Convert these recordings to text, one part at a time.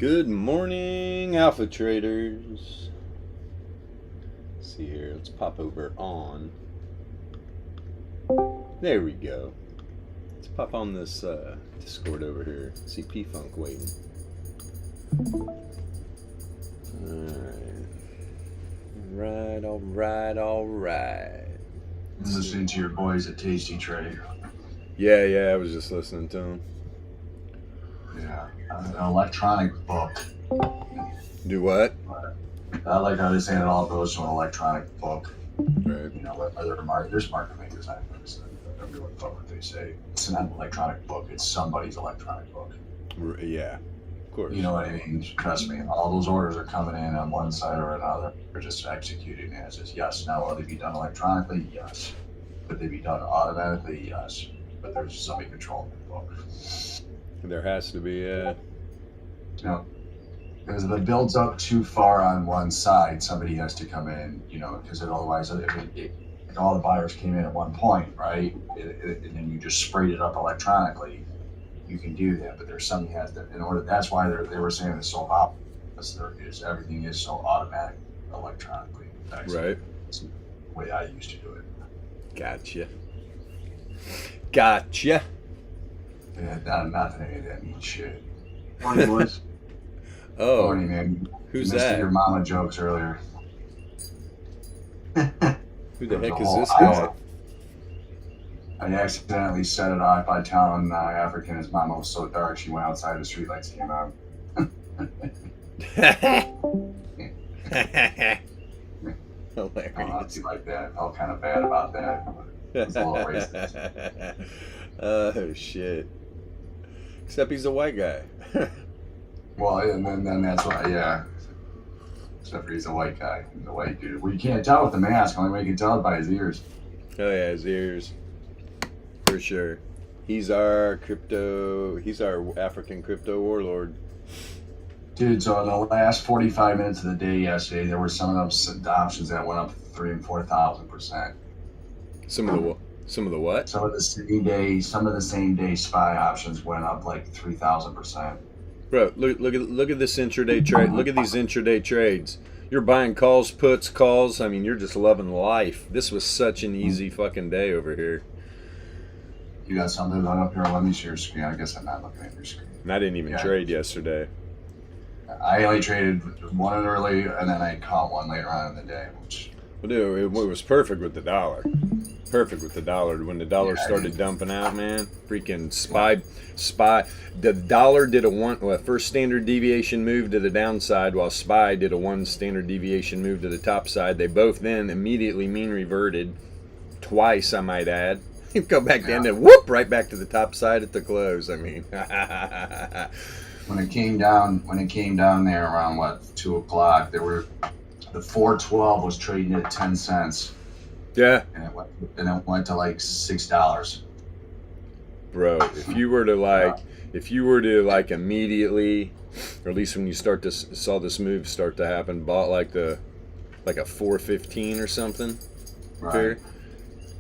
Good morning, Alpha Traders. Let's see here. Let's pop over on. There we go. Let's pop on this Discord over here. See P-Funk waiting. All right. I'm listening to your boys at Tasty Trade. Yeah, I was just listening to them. Yeah, an electronic book. Do what? I like how they say it all goes to an electronic book. Right. You know, there's market makers. I don't really fuck what they say. It's not an electronic book. It's somebody's electronic book. Yeah, of course. You know what I mean? Trust me. All those orders are coming in on one side or another. They're just executing as is. Yes. Now, will they be done electronically? Yes. Could they be done automatically? Yes. But there's somebody controlling the book. There has to be, You know, because if it builds up too far on one side, somebody has to come in, you know, because otherwise, if all the buyers came in at one point, right, and then you just sprayed it up electronically, you can do that. But there's something has to, in order, that's why they were saying it's so obvious. Everything is so automatic electronically. right. It's the way I used to do it. Gotcha. Yeah, not that any of that means shit. Morning, boys. Oh, Morning, man. who's You missed that? your mama jokes earlier. Who the heck There's a is whole this guy? hour. I accidentally set it off by telling African his mama was so dark she went outside, the streetlights came on. I don't know Hilarious. if you like that. I felt kind of bad about that. It's a little racist. Oh shit! Except he's a white guy. Well, and then that's why, yeah. Except for he's a white guy, he's a white dude. Well, you can't tell with the mask. Only way you can tell is by his ears. Oh yeah, his ears. For sure. He's our African crypto warlord. Dude, so in the last 45 minutes of the day yesterday, there were some of those options that went up 3,000 and 4,000%. Some of the what? Some of the same day SPY options went up like 3,000%. Bro, look at this intraday trade. Look at these intraday trades. You're buying calls, puts, calls. I mean, you're just loving life. This was such an easy fucking day over here. You got something on up here? Let me see your screen. I guess I'm not looking at your screen. And I didn't even trade yesterday. I only traded one early, and then I caught one later on in the day. Well, dude, it was perfect with the dollar. Perfect with the dollar. When the dollar started dumping out, man, freaking SPY. The dollar did a first standard deviation move to the downside, while SPY did a one standard deviation move to the top side. They both then immediately mean reverted twice, I might add. Go back down and whoop right back to the top side at the close. I mean, when it came down there around 2 o'clock, the 412 was trading at 10 cents. Yeah. And it went to like $6. Bro, if you were to immediately, or at least when you saw this move start to happen, bought like a 415 or something, right? Here,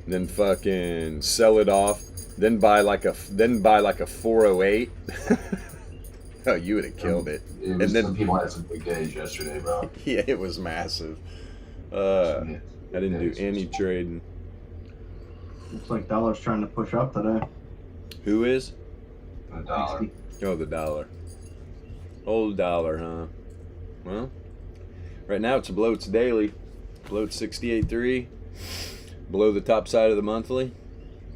then fucking sell it off, then buy like a 408. Oh, you would have killed it. And then some people had some big days yesterday, bro. Yeah, it was massive. I didn't do any trading. Looks like dollar's trying to push up today. Who is? The dollar. 60. Oh, the dollar. Old dollar, huh? Well, right now it's below its daily. Below its 68.3. Below the top side of the monthly.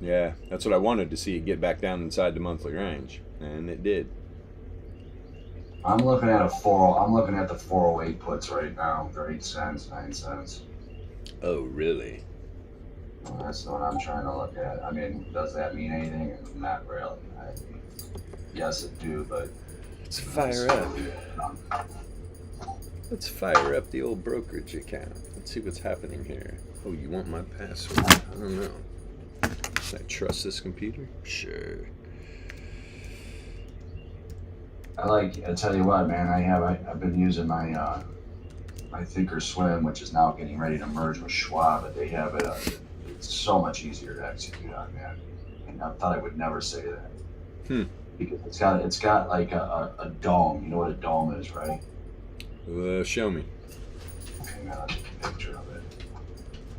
Yeah, that's what I wanted to see it get back down inside the monthly range. And it did. I'm looking at the 408 puts right now. They're 8 cents, 9 cents. Oh, really? Well, that's what I'm trying to look at. I mean, does that mean anything? Not really. Yes, it do, but let's fire up. Let's fire up the old brokerage account. Let's see what's happening here. Oh, you want my password? I don't know. Can I trust this computer? Sure. I tell you what, man. I've been using my my Thinkorswim, which is now getting ready to merge with Schwab, but they have it. It's so much easier to execute on that. And I thought I would never say that. because it's got like a dome. You know what a dome is, right? Show me. Hang on, I'll take a picture of it.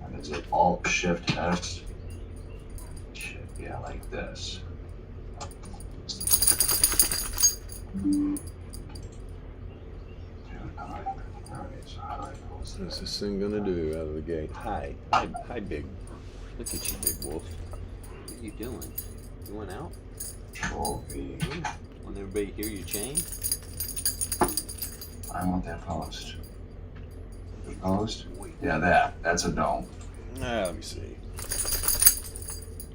And is it Alt Shift S? Yeah, like this. What's this thing gonna do out of the gate? Hi, big. Look at you, big wolf. What are you doing? You went out? Control V. Want everybody hear your chain? I want that post. The post? Yeah, that's a dome. Let me see.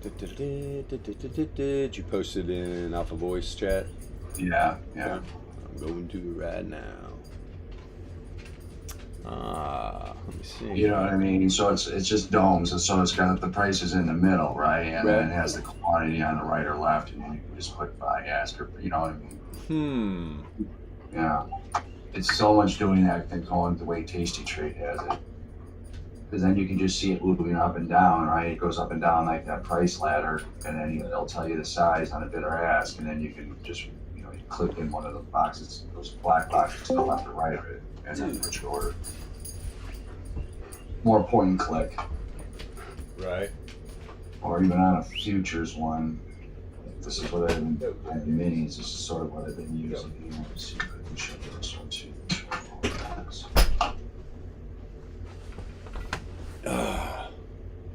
Did you post it in Alpha Voice chat? Yeah. I'm going to it right now. Let me see. You know what I mean? So it's just domes, and so it's got the prices in the middle, right? And then it has the quantity on the right or left, and then you can just click buy, ask, or you know what I mean? Yeah. It's so much doing that than going the way Tasty Trade has it. Because then you can just see it moving up and down, right? It goes up and down like that price ladder, and then it'll tell you the size on a bid or ask, and then you can just, you click in one of the boxes, those black boxes to the left or right of it, and then put your order. More point and click. Right. Or even on a futures one. This is what I've been, and minis, this is sort of what I've been using. You know, let's see if I can show you this one too.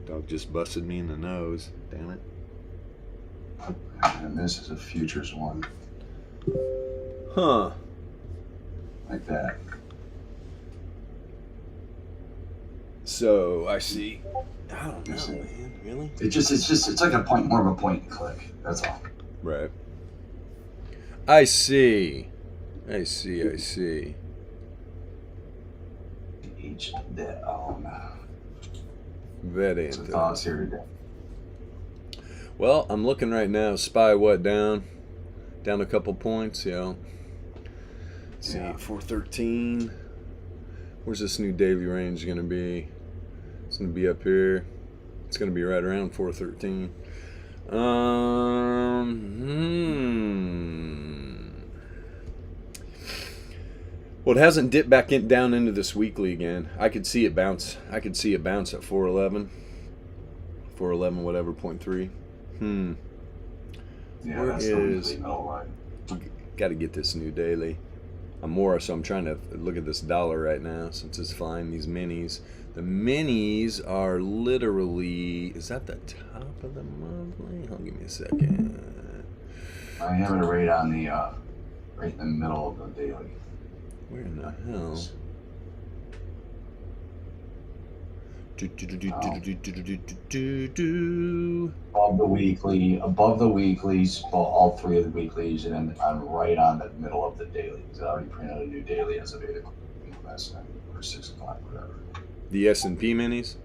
Dog just busted me in the nose. Damn it. And this is a futures one. Huh. Like that. So I see. I don't know, man. Really? It's like more of a point and click. That's all. Right. I see. Each their own. That ain't That's what thoughts here today. Well, I'm looking right now. SPY what down? Down a couple points, Let's see, 413. Where's this new daily range gonna be? It's gonna be up here. It's gonna be right around 413. Well, it hasn't dipped back down into this weekly again. I could see it bounce. I could see it bounce at 411. 411 whatever, 0.3. Yeah, Where that's is... the middle line. Got to get this new daily. So I'm trying to look at this dollar right now since it's flying these minis. The minis are literally... Is that the top of the monthly? Hold on, give me a second. I have it right on the right in the middle of the daily. Where in the hell? Above the weeklies, all three of the weeklies, and then I'm right on the middle of the daily because I already printed a new daily as of 8 o'clock last night, or 6 o'clock, whatever. The S&P minis?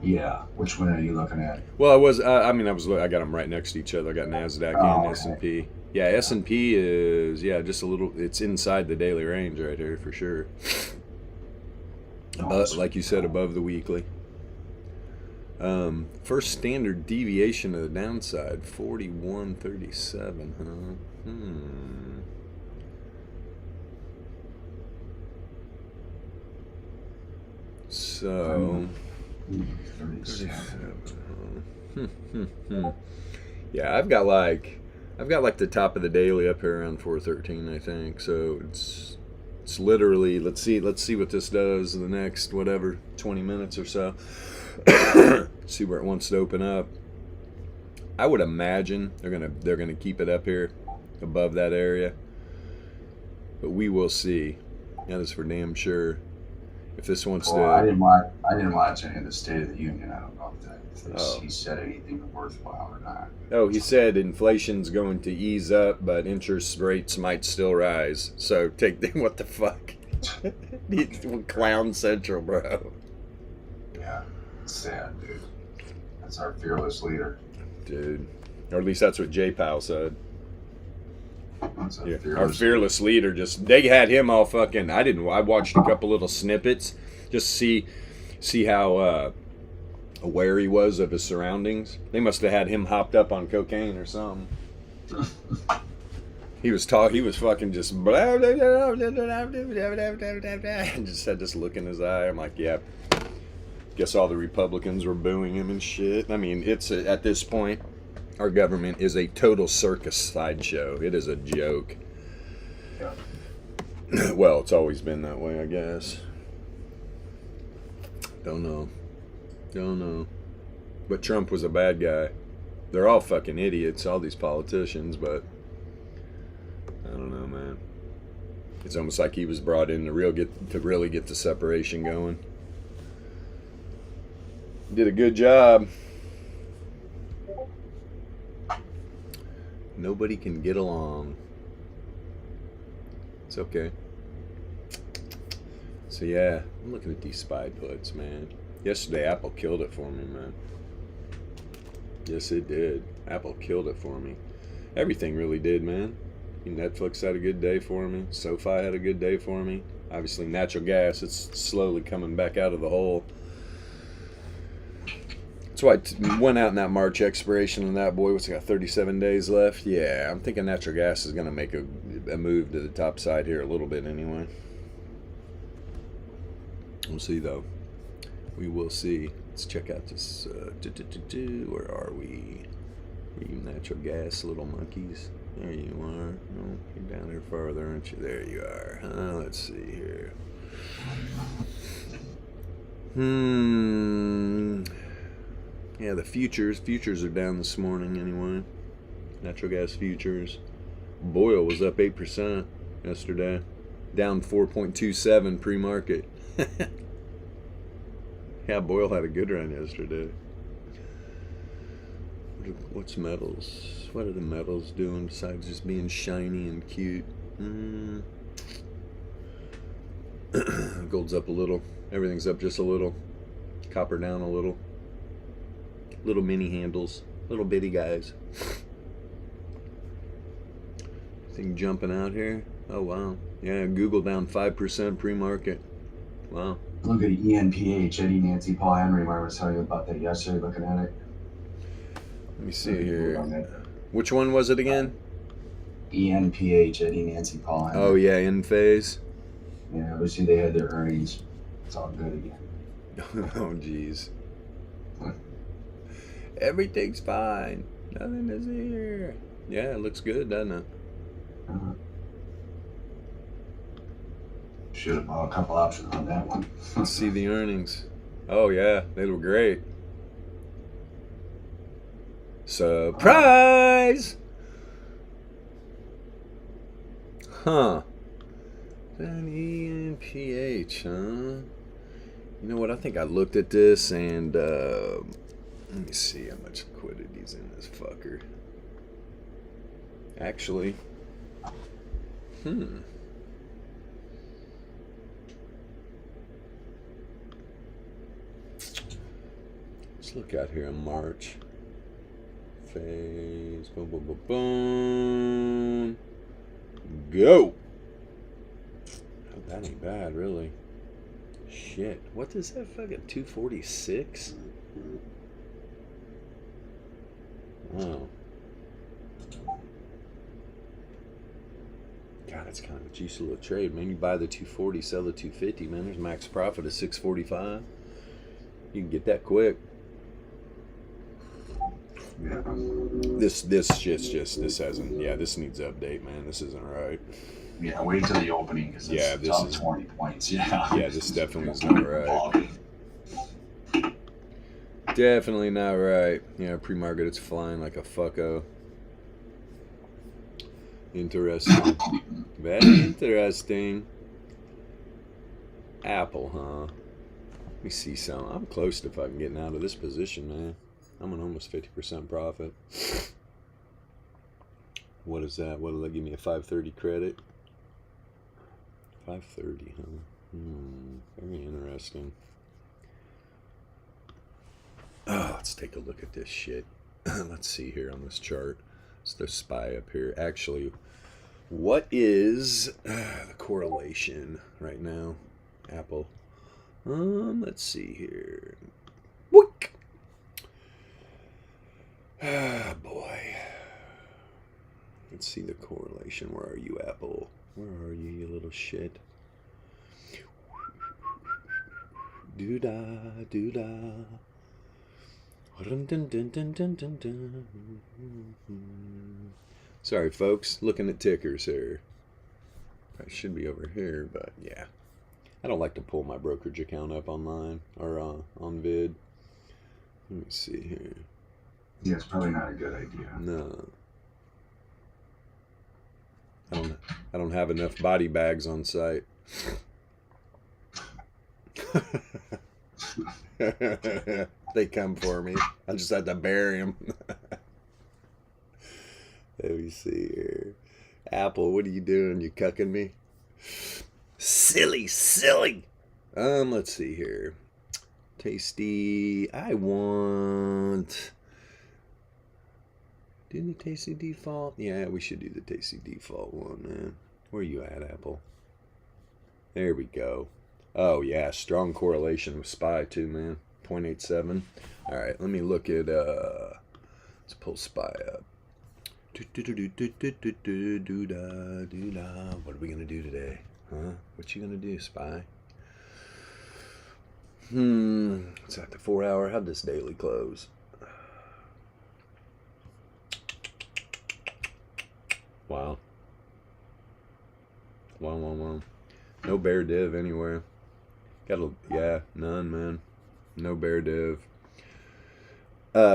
Yeah. Which one are you looking at? Well, I got them right next to each other. I got NASDAQ and S&P. Yeah, S&P is, just a little, it's inside the daily range right here for sure. Like you said, above the weekly. First standard deviation of the downside, 41.37, huh? So, 37. Yeah, I've got like the top of the daily up here around 413, I think. So it's literally, let's see what this does in the next 20 minutes or so. See where it wants to open up. I would imagine they're gonna keep it up here above that area, but we will see. That is for damn sure. If this wants to, I didn't watch any of the State of the Union. I don't know if he said anything worthwhile or not. Oh, he said inflation's going to ease up, but interest rates might still rise. So what the fuck? Clown Central, bro. Yeah, it's sad, dude. That's our fearless leader. Dude. Or at least that's what J Powell said. Our fearless leader they had him all fucking, I watched a couple little snippets just see how aware he was of his surroundings. They must have had him hopped up on cocaine or something. He was fucking just blah, blah, blah, blah, blah, blah, blah, blah, blah, and just had this look in his eye. I'm like, yeah. Guess all the Republicans were booing him and shit. I mean, it's at this point, our government is a total circus sideshow. It is a joke. Yeah. Well, it's always been that way, I guess. Don't know. But Trump was a bad guy. They're all fucking idiots, all these politicians, but I don't know, man. It's almost like he was brought in to really get the separation going. Did a good job. Nobody can get along. It's okay. So yeah, I'm looking at these SPY puts, man. Yesterday, Apple killed it for me, man. Yes, it did. Apple killed it for me. Everything really did, man. Netflix had a good day for me. SoFi had a good day for me. Obviously, natural gas, it's slowly coming back out of the hole. That's why I went out in that March expiration on that boy. What's it got, 37 days left? Yeah, I'm thinking natural gas is going to make a move to the top side here a little bit anyway. We'll see, though. We will see. Let's check out this. Where are we? Are you natural gas, little monkeys? There you are. No, you're down here farther, aren't you? There you are. Let's see here. Yeah, the futures are down this morning anyway. Natural gas futures. Oil was up 8% yesterday. Down 4.27 pre-market. Yeah, Boyle had a good run yesterday. What's metals? What are the metals doing besides just being shiny and cute? Gold's up a little. Everything's up just a little. Copper down a little. Little mini handles. Little bitty guys. Thing jumping out here. Oh, wow. Yeah, Google down 5% pre-market. Wow. Look at ENPH, Eddie Nancy Paul Henry. I was telling you about that yesterday, looking at it. Let me see here. Which one was it again? ENPH, Eddie Nancy Paul Henry. Oh, yeah, in phase. Yeah, obviously they had their earnings. It's all good again. Oh, jeez. Everything's fine. Nothing is here. Yeah, it looks good, doesn't it? Should have bought a couple options on that one. Let's see the earnings. Oh, yeah, they look great. Surprise! Huh. An ENPH, huh? You know what? I think I looked at this and let me see how much liquidity's in this fucker. Actually, let's look out here in March. Phase, boom, boom, boom, boom. Go! Oh, that ain't bad, really. Shit, what is that fucking 246? Wow. God, it's kind of a juicy little trade, man. You buy the 240, sell the 250, man. There's max profit of 645. You can get that quick. Yeah. This hasn't. Yeah, this needs update, man. This isn't right. Yeah, wait till the opening because it's up 20 points. Yeah. Yeah, this definitely is not right. Definitely not right. Yeah, pre-market, it's flying like a fucko. Interesting. Very interesting. Apple, huh? Let me see some. I'm close to fucking getting out of this position, man. I'm an almost 50% profit. What is that? What did they give me? A 530 credit? 530, huh? Very interesting. Oh, let's take a look at this shit. Let's see here on this chart. It's the SPY up here. Actually, what is the correlation right now? Apple. Let's see here. Whook. Ah, boy. Let's see the correlation. Where are you, Apple? Where are you, you little shit? Doo-da, doo-da. Dun, dun, dun, dun, dun, dun, dun. Sorry, folks. Looking at tickers here. I should be over here, but yeah. I don't like to pull my brokerage account up online or on vid. Let me see here. Yeah, it's probably not a good idea. No. I don't have enough body bags on site. They come for me. I just have to bury them. Let me see here. Apple, what are you doing? You cucking me? Silly. Let's see here. Tasty. I want. Do the Tasty default? Yeah, we should do the Tasty default one, man. Where you at, Apple? There we go. Oh yeah, strong correlation with SPY too, man. 0.87. All right, let me look at. Let's pull SPY up. What are we gonna do today? Huh? What you gonna do, SPY? It's at the 4 hour. How'd this daily close? Wow. Wow. No bear div anywhere. Yeah, none, man. No bear div.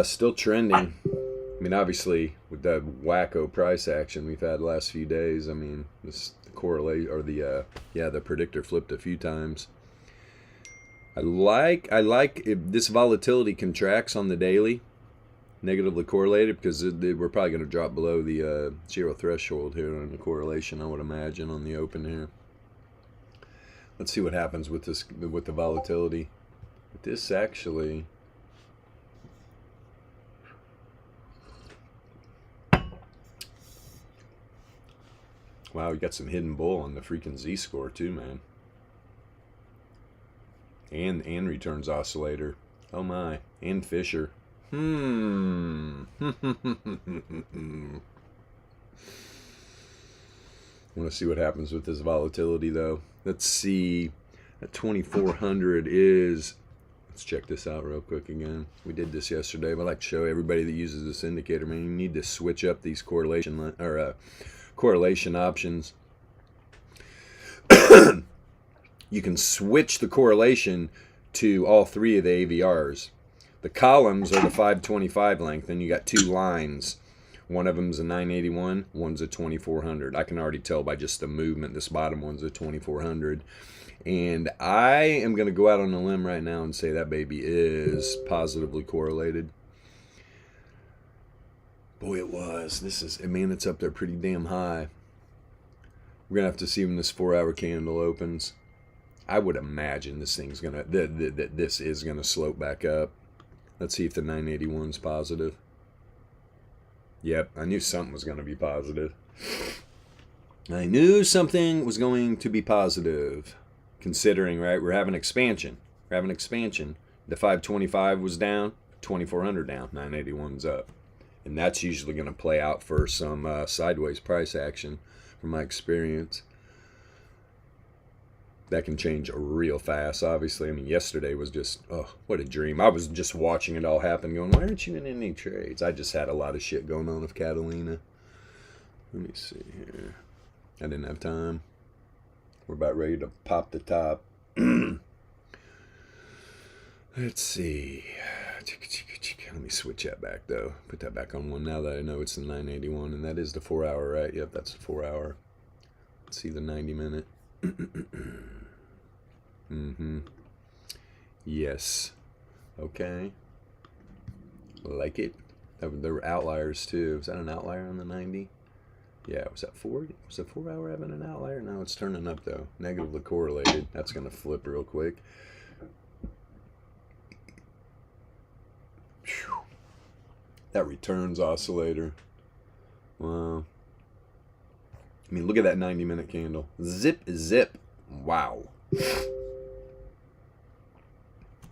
Still trending. I mean, obviously, with the wacko price action we've had the last few days, I mean, this correlate or the predictor flipped a few times. I like if this volatility contracts on the daily, negatively correlated, because we're probably going to drop below the zero threshold here on the correlation, I would imagine, on the open here. Let's see what happens with this, with the volatility. This actually, wow, you got some hidden bull on the freaking Z-score too, man. And returns oscillator. Oh my. And Fisher. Want to see what happens with this volatility though. Let's see. At 2400 is. Let's check this out real quick again. We did this yesterday, but I like to show everybody that uses this indicator, man, you need to switch up these correlation options. You can switch the correlation to all three of the AVRs. The columns are the 525 length, and you got two lines. One of them's a 981, one's a 2400. I can already tell by just the movement. This bottom one's a 2400. And I am going to go out on a limb right now and say that baby is positively correlated. Boy, it was. Man, it's up there pretty damn high. We're going to have to see when this 4 hour candle opens. I would imagine this thing's going to, this is going to slope back up. Let's see if the 981's positive. Yep, I knew something was going to be positive. I knew something was going to be positive. Considering, right, we're having expansion. The 525 was down, 2400 down, 981's up. And that's usually going to play out for some sideways price action from my experience. That can change real fast, obviously. I mean, yesterday was just, oh, what a dream. I was just watching it all happen, going, why aren't you in any trades? I just had a lot of shit going on with Catalina. Let me see here. I didn't have time. We're about ready to pop the top. Let's see. Let me switch that back, though. Put that back on one now that I know it's the 981, and that is the 4 hour, right? Yep, that's the 4 hour. Let's see the 90 minute. Yes. Okay. Like it. There were outliers too. Was that an outlier on the 90? Yeah, was that 4? Was the 4 hour having an outlier? No, it's turning up though. Negatively correlated. That's gonna flip real quick. Whew. That returns oscillator. Wow. I mean, look at that 90 minute candle. Zip, zip. Wow.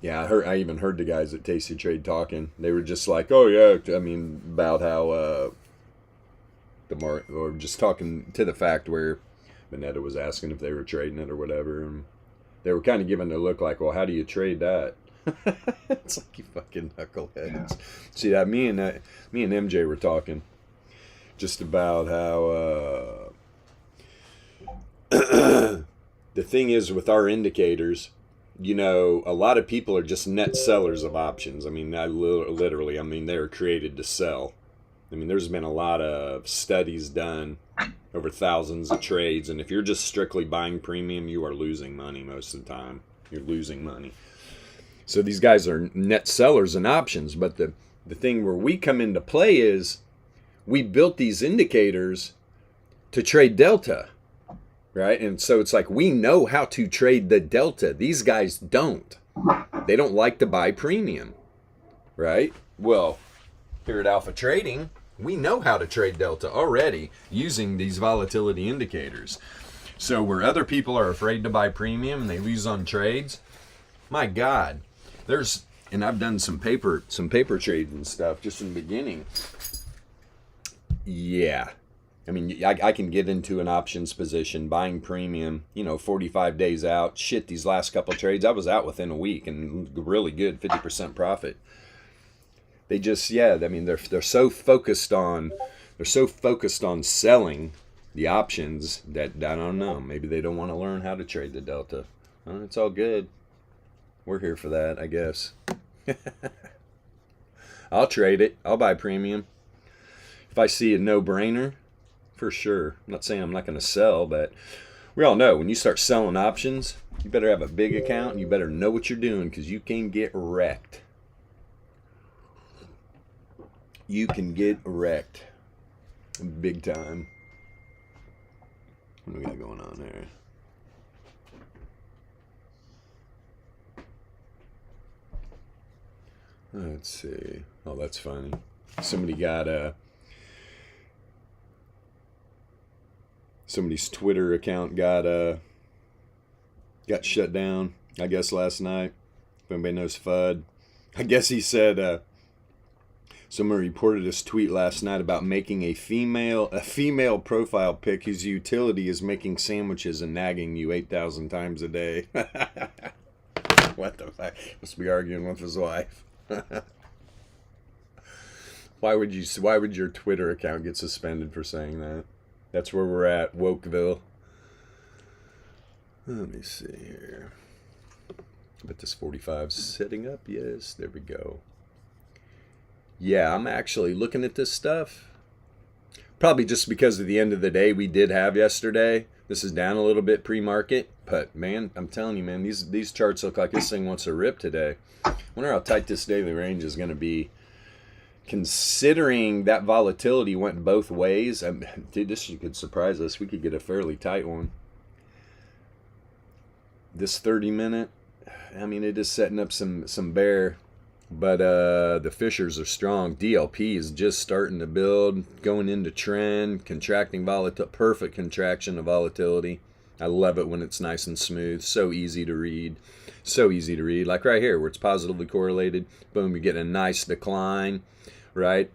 Yeah, I even heard the guys at Tasty Trade talking. They were just like, oh yeah, I mean, about how or just talking to the fact where Bonetta was asking if they were trading it or whatever, and they were kind of giving a look like, well, how do you trade that? It's like, you fucking knuckleheads. Yeah. See that me and MJ were talking just about how the thing is with our indicators, you know, a lot of people are just net sellers of options. I mean, literally, I mean, they are created to sell. I mean, there's been a lot of studies done over thousands of trades, and if you're just strictly buying premium, you are losing money most of the time. You're losing money. So these guys are net sellers in options, but the thing where we come into play is we built these indicators to trade delta, right? And so it's like we know how to trade the delta. These guys don't. They don't like to buy premium, right? Well, here at Alpha Trading, we know how to trade delta already using these volatility indicators. So where other people are afraid to buy premium and they lose on trades, my God, and I've done some paper trades and stuff just in the beginning. Yeah. I mean, I can get into an options position buying premium, 45 days out. Shit, these last couple of trades, I was out within a week and really good, 50% profit. They just, I mean, they're so focused on selling the options that, I don't know, maybe they don't want to learn how to trade the delta. It's all good. We're here for that, I guess. I'll trade it. I'll buy premium. If I see a no-brainer, for sure. I'm not saying I'm not going to sell, but we all know when you start selling options, you better have a big account and you better know what you're doing because you can get wrecked. You can get wrecked. Big time. What do we got going on there? Let's see. Oh, that's funny. Somebody got somebody's Twitter account got shut down, I guess, last night. If anybody knows FUD. I guess he said someone reported this tweet last night about making a female profile pic whose utility is making sandwiches and nagging you 8,000 times a day. What the fuck? Must be arguing with his wife. Why would your Twitter account get suspended for saying that? That's where we're at, Wokeville. Let me see here. Bet this 45's setting up. Yes, there we go. Yeah, I'm actually looking at this stuff. Probably just because of the end of the day we did have yesterday. This is down a little bit pre-market. But, man, I'm telling you, man, these charts look like this thing wants to rip today. I wonder how tight this daily range is going to be. Considering that volatility went both ways, dude, this could surprise us. We could get a fairly tight one. This 30-minute, I mean, it is setting up some bear, but the fishers are strong. DLP is just starting to build, going into trend, contracting volatility, perfect contraction of volatility. I love it when it's nice and smooth, so easy to read. So easy to read, like right here where it's positively correlated. Boom, you get a nice decline, right?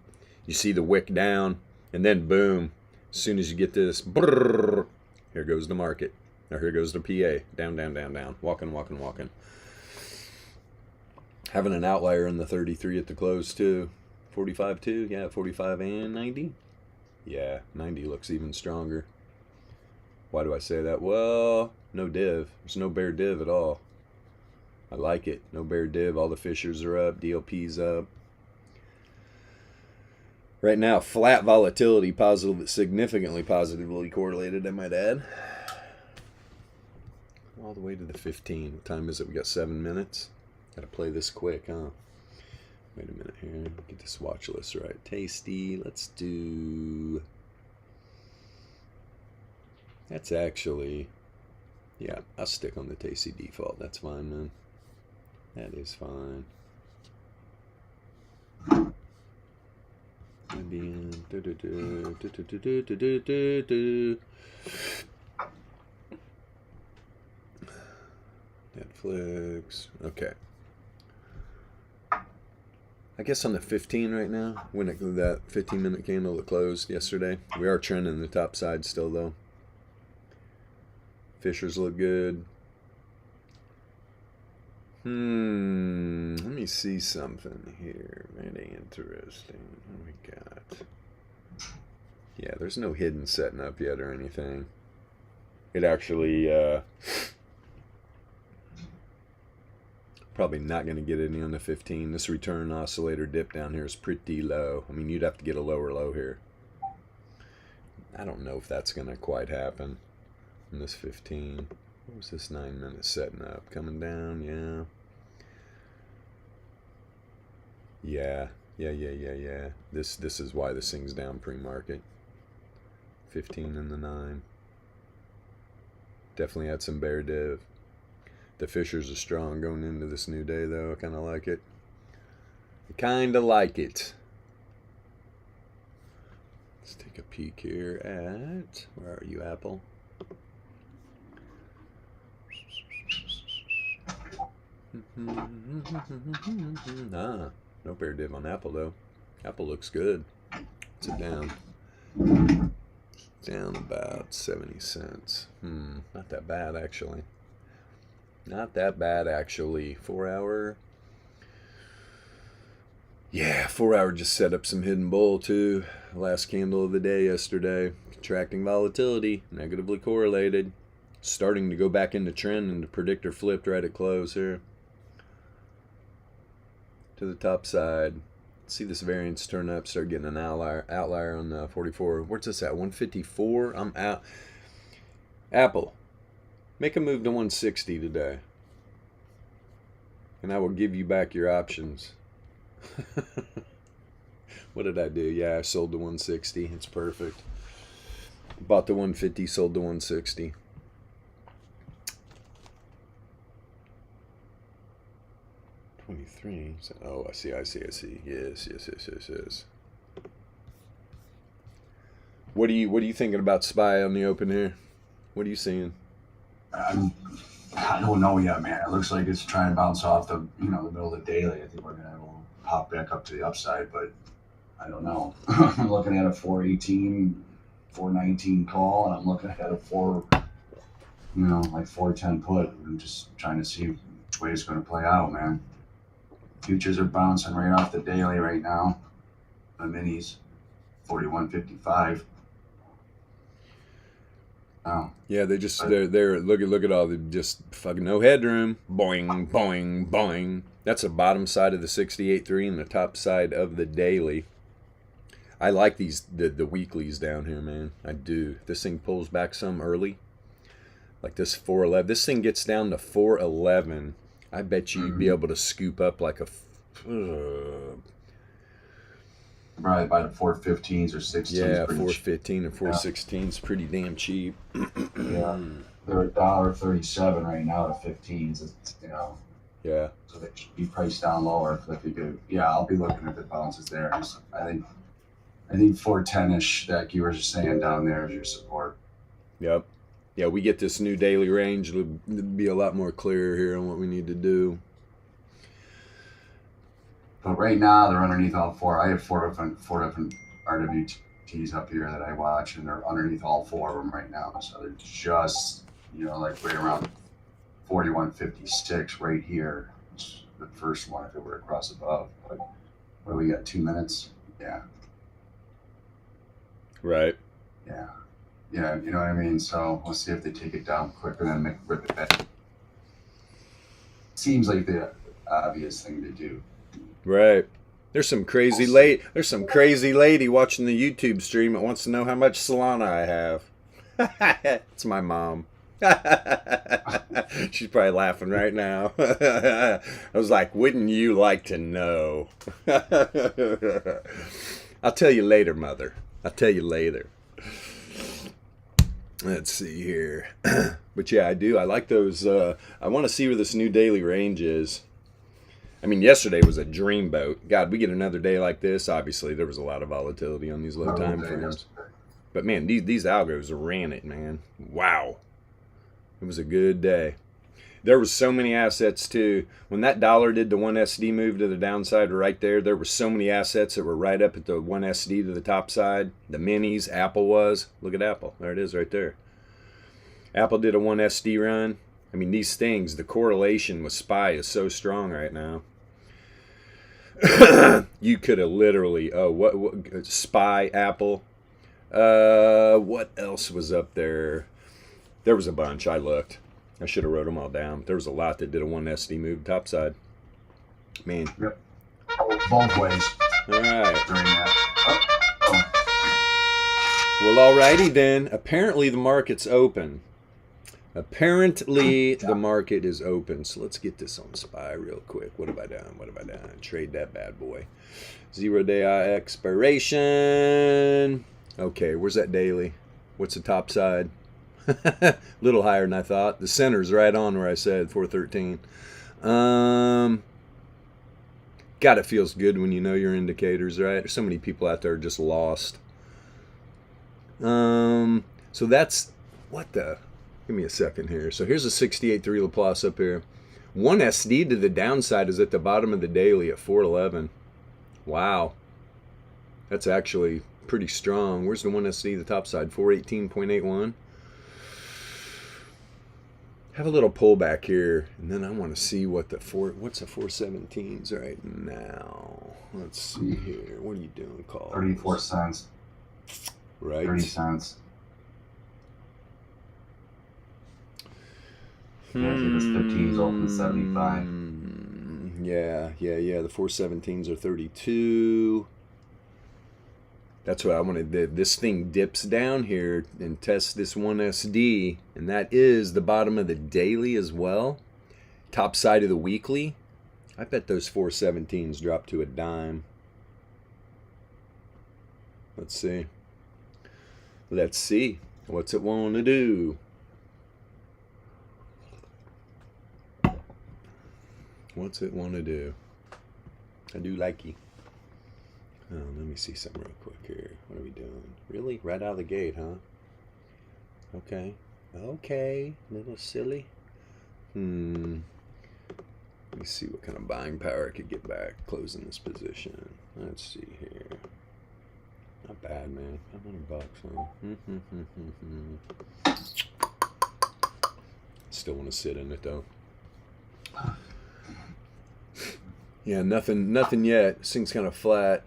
You see the wick down, and then boom, as soon as you get this, brrr, here goes the market. Or here goes the PA, down, down, down, down, walking, walking, walking. Having an outlier in the 33 at the close too. 45 too, yeah, 45 and 90. Yeah, 90 looks even stronger. Why do I say that? Well, no div. There's no bear div at all. I like it. No bear div. All the fishers are up. DLP's up. Right now, flat volatility, significantly positively correlated, I might add. All the way to the 15. What time is it? We got 7 minutes. Gotta play this quick, huh? Wait a minute here. Get this watch list right. Tasty. Let's do... That's actually... Yeah, I'll stick on the Tasty default. That's fine, man. That is fine. Netflix. Okay. I guess on the 15 right now, when that 15-minute candle that closed yesterday. We are trending the top side still, though. Fishers look good. Let me see something here. Very interesting. What we got? Yeah, there's no hidden setting up yet or anything. It actually, probably not going to get any on the 15. This return oscillator dip down here is pretty low. I mean, you'd have to get a lower low here. I don't know if that's going to quite happen in this 15. What was this 9 minutes setting up? Coming down, yeah. Yeah. This is why this thing's down pre-market. 15 and the 9. Definitely had some bear div. The Fishers are strong going into this new day, though. I kind of like it. Let's take a peek here at... Where are you, Apple? No bear div on Apple, though. Apple looks good. What's it down? Down about 70 cents. Not that bad, actually. Not that bad, actually. 4 hour. Yeah, 4 hour just set up some hidden bull, too. Last candle of the day yesterday. Contracting volatility. Negatively correlated. Starting to go back into trend, and the predictor flipped right at close here. To the top side. See this variance turn up, start getting an outlier on the 44. Where's this at? 154? I'm out. Apple, make a move to 160 today, and I will give you back your options. What did I do? Yeah, I sold to 160. It's perfect. Bought the 150, sold to 160. Oh, I see. Yes. What are you thinking about SPY on the open here? What are you seeing? I don't know yet, man. It looks like it's trying to bounce off the the middle of the daily. I think we're gonna pop back up to the upside, but I don't know. I'm looking at a 418, 419 call, and I'm looking at a 410 put. I'm just trying to see which way it's gonna play out, man. Futures are bouncing right off the daily right now. The minis, 41.55. Oh. Yeah, they're look at all the just fucking no headroom. Boing, boing, boing. That's the bottom side of the 68.3 and the top side of the daily. I like the weeklies down here, man. I do. This thing pulls back some early. Like this 411. This thing gets down to 411. I bet you'd be able to scoop up like a... Probably by the 415s or 16s. Yeah, 415 or 416 is pretty damn cheap. Yeah, they're $1.37 right now to 15s. It's, Yeah. So they should be priced down lower. If they do, yeah, I'll be looking at the bounces there. I think 410ish that you were just saying down there is your support. Yep. Yeah, we get this new daily range. It'll be a lot more clear here on what we need to do. But right now they're underneath all four. I have four different RWTs up here that I watch, and they're underneath all four of them right now. So they're just like right around 41.56 right here. It's the first one if it were across above. But what do we got? 2 minutes? Yeah. Right. Yeah. Yeah, you know what I mean? So we'll see if they take it down quick and then rip it back. Seems like the obvious thing to do. Right. There's some crazy lady watching the YouTube stream that wants to know how much Solana I have. It's my mom. She's probably laughing right now. I was like, wouldn't you like to know? I'll tell you later, mother. I'll tell you later. Let's see here. But yeah, I do. I like those. I want to see where this new daily range is. I mean, yesterday was a dreamboat. God, we get another day like this. Obviously, there was a lot of volatility on these low time frames. But man, these algos ran it, man. Wow. It was a good day. There was so many assets too. When that dollar did the 1SD move to the downside right there were so many assets that were right up at the 1SD to the top side. The minis, Apple was. Look at Apple. There it is right there. Apple did a 1SD run. I mean, these things, the correlation with SPY is so strong right now. You could have literally, what SPY, Apple. What else was up there? There was a bunch. I looked. I should have wrote them all down. There was a lot that did a 1SD move topside. Man. Yep. Both ways. All right. During that. Well, alrighty then. Apparently the market's open. Apparently the market is open. So let's get this on SPY real quick. What have I done? What have I done? Trade that bad boy. 0-day expiration. Okay, where's that daily? What's the top side? A little higher than I thought. The center's right on where I said 413. God, it feels good when you know your indicators, right? There's so many people out there just lost. So that's what the. Give me a second here. So here's a 68.3 Laplace up here. 1SD to the downside is at the bottom of the daily at 411. Wow, that's actually pretty strong. Where's the 1SD the top side? 418.81. Have a little pullback here, and then I want to see what what's the 417s right now. Let's see here. What are you doing, Carl? 34 cents. Right. 30 cents. Yeah, see this 15's open 75. Yeah. The 417s are 32. That's what I wanted. This thing dips down here and tests this 1SD, and that is the bottom of the daily as well. Top side of the weekly. I bet those 417s drop to a dime. Let's see. Let's see. What's it want to do? What's it want to do? I do like you. Oh, let me see something real quick here. What are we doing? Really? Right out of the gate, huh? Okay. Okay. A little silly. Let me see what kind of buying power I could get back closing this position. Let's see here. Not bad, man. $500, huh? Still want to sit in it, though. Yeah, nothing yet. This thing's kind of flat.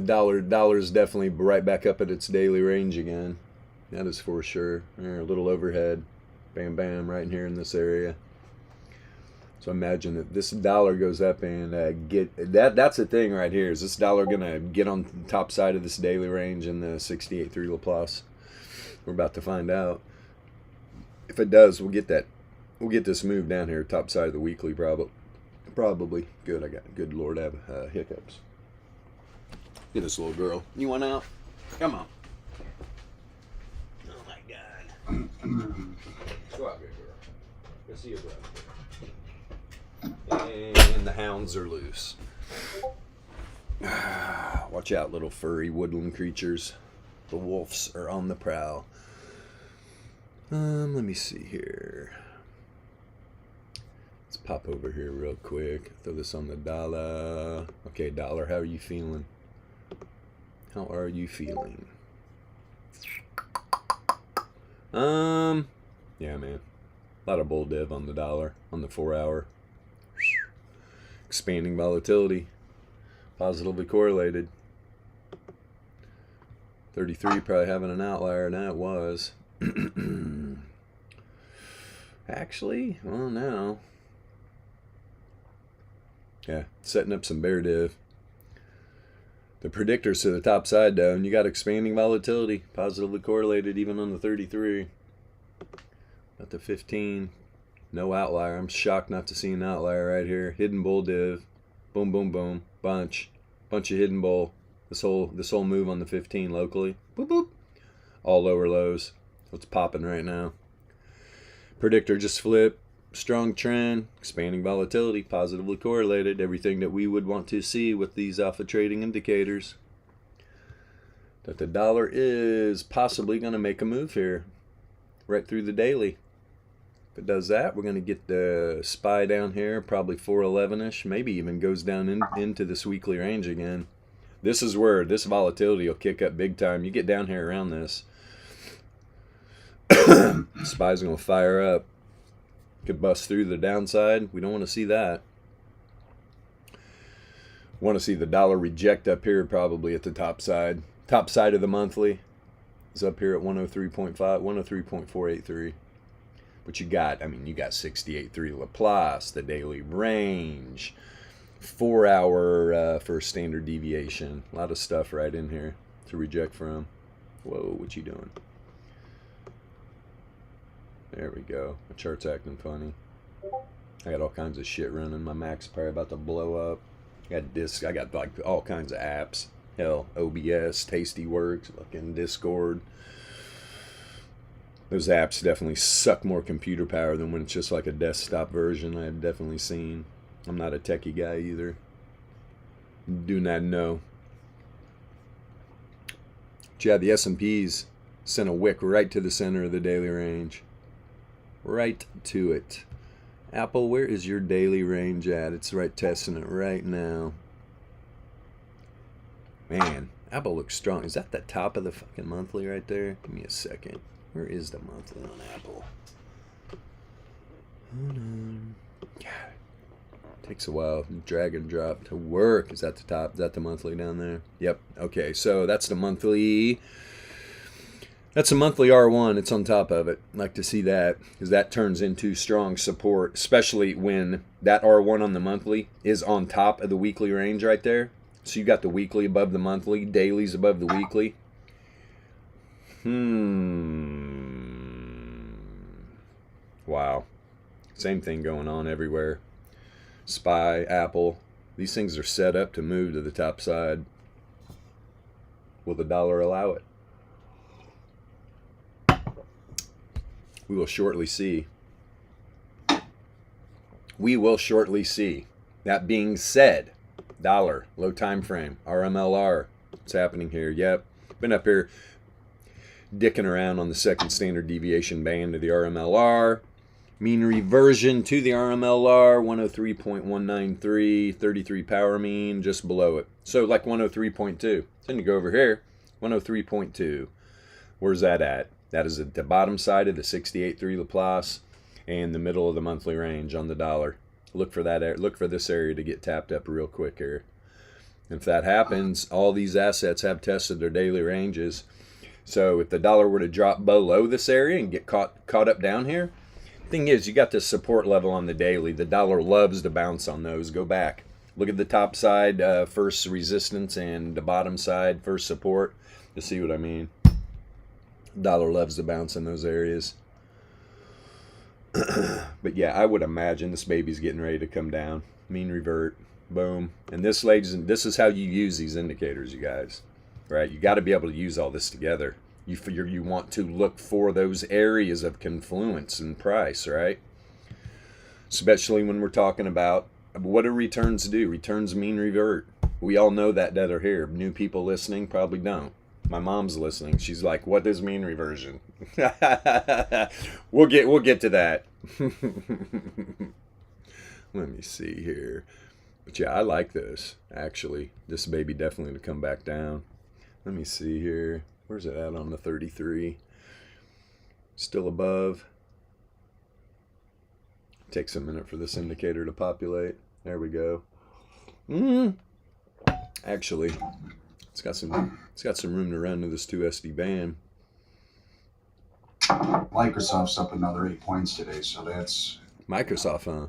Dollar's definitely right back up at its daily range again. That is for sure. A little overhead. Bam, bam, right in here in this area. So imagine that this dollar goes up and get that. That's the thing right here. Is this dollar gonna get on the top side of this daily range in the 68.3 Laplace? We're about to find out. If it does, we'll get that. We'll get this move down here, top side of the weekly, probably. Good. I got. Good Lord, I have hiccups. Get this little girl. You want out? Come on. Oh my God. Go out here, girl. Go see your brother. And the hounds are loose. Watch out, little furry woodland creatures. The wolves are on the prowl. Let me see here. Let's pop over here real quick. Throw this on the dollar. Okay, dollar, how are you feeling? How are you feeling? Yeah, man. A lot of bull div on the dollar, on the 4 hour. Expanding volatility. Positively correlated. 33 probably having an outlier. Now it was. Actually, well, now. Yeah, setting up some bear div. The predictors to the top side, though, and you got expanding volatility, positively correlated even on the 33. At the 15, no outlier. I'm shocked not to see an outlier right here. Hidden bull div, boom, boom, boom, bunch of hidden bull. This whole move on the 15 locally, boop, boop. All lower lows. What's popping right now? Predictor just flipped. Strong trend, expanding volatility, positively correlated, everything that we would want to see with these alpha trading indicators. That the dollar is possibly going to make a move here, right through the daily. If it does that, we're going to get the SPY down here, probably 411-ish, maybe even goes down into this weekly range again. This is where this volatility will kick up big time. You get down here around this, SPY's going to fire up. Could bust through the downside. We don't want to see that. Want to see the dollar reject up here probably at the top side. Top side of the monthly is up here at 103.5, 103.483. But you got, I mean, you got 68.3 Laplace, the daily range, 4 hour first standard deviation. A lot of stuff right in here to reject from. Whoa, what you doing? There we go. My chart's acting funny. I got all kinds of shit running. My Mac's probably about to blow up. I got disc. I got like all kinds of apps. Hell, OBS, Tastyworks, fucking Discord. Those apps definitely suck more computer power than when it's just like a desktop version. I have definitely seen. I'm not a techie guy either. Do not know. But yeah, the S&Ps sent a wick right to the center of the daily range. Right to it. Apple, where is your daily range at? It's right testing it right now. Man, Apple looks strong. Is that the top of the fucking monthly right there? Give me a second. Where is the monthly on Apple? Hold on. God. Takes a while. Drag and drop to work. Is that the top? Is that the monthly down there? Yep. Okay, so that's the monthly. That's a monthly R1. It's on top of it. I'd like to see that because that turns into strong support, especially when that R1 on the monthly is on top of the weekly range right there. So you got the weekly above the monthly, dailies above the weekly. Wow. Same thing going on everywhere. SPY, Apple. These things are set up to move to the top side. Will the dollar allow it? We will shortly see. We will shortly see. That being said, dollar, low time frame, RMLR. What's happening here? Yep. Been up here dicking around on the second standard deviation band of the RMLR. Mean reversion to the RMLR, 103.193, 33 power mean, just below it. So like 103.2. Then you go over here, 103.2. Where's that at? That is at the bottom side of the 68.3 Laplace and the middle of the monthly range on the dollar. Look for that. Look for this area to get tapped up real quick here. If that happens, all these assets have tested their daily ranges. So if the dollar were to drop below this area and get caught up down here, thing is, you got this support level on the daily. The dollar loves to bounce on those. Go back. Look at the top side, first resistance, and the bottom side, first support. You see what I mean? Dollar loves to bounce in those areas. But yeah, I would imagine this baby's getting ready to come down. Mean revert. Boom. And this, ladies, this is how you use these indicators, you guys. Right? You got to be able to use all this together. You want to look for those areas of confluence and price, right? Especially when we're talking about what do returns do? Returns mean revert. We all know that are here. New people listening probably don't. My mom's listening. She's like, "What does mean reversion?" We'll get to that. Let me see here. But yeah, I like this actually. This baby definitely to come back down. Let me see here. Where's it at on the 33? Still above. Takes a minute for this indicator to populate. There we go. Actually, it's got some room to run to this 2SD band. Microsoft's up another 8 points today, so that's Microsoft, huh?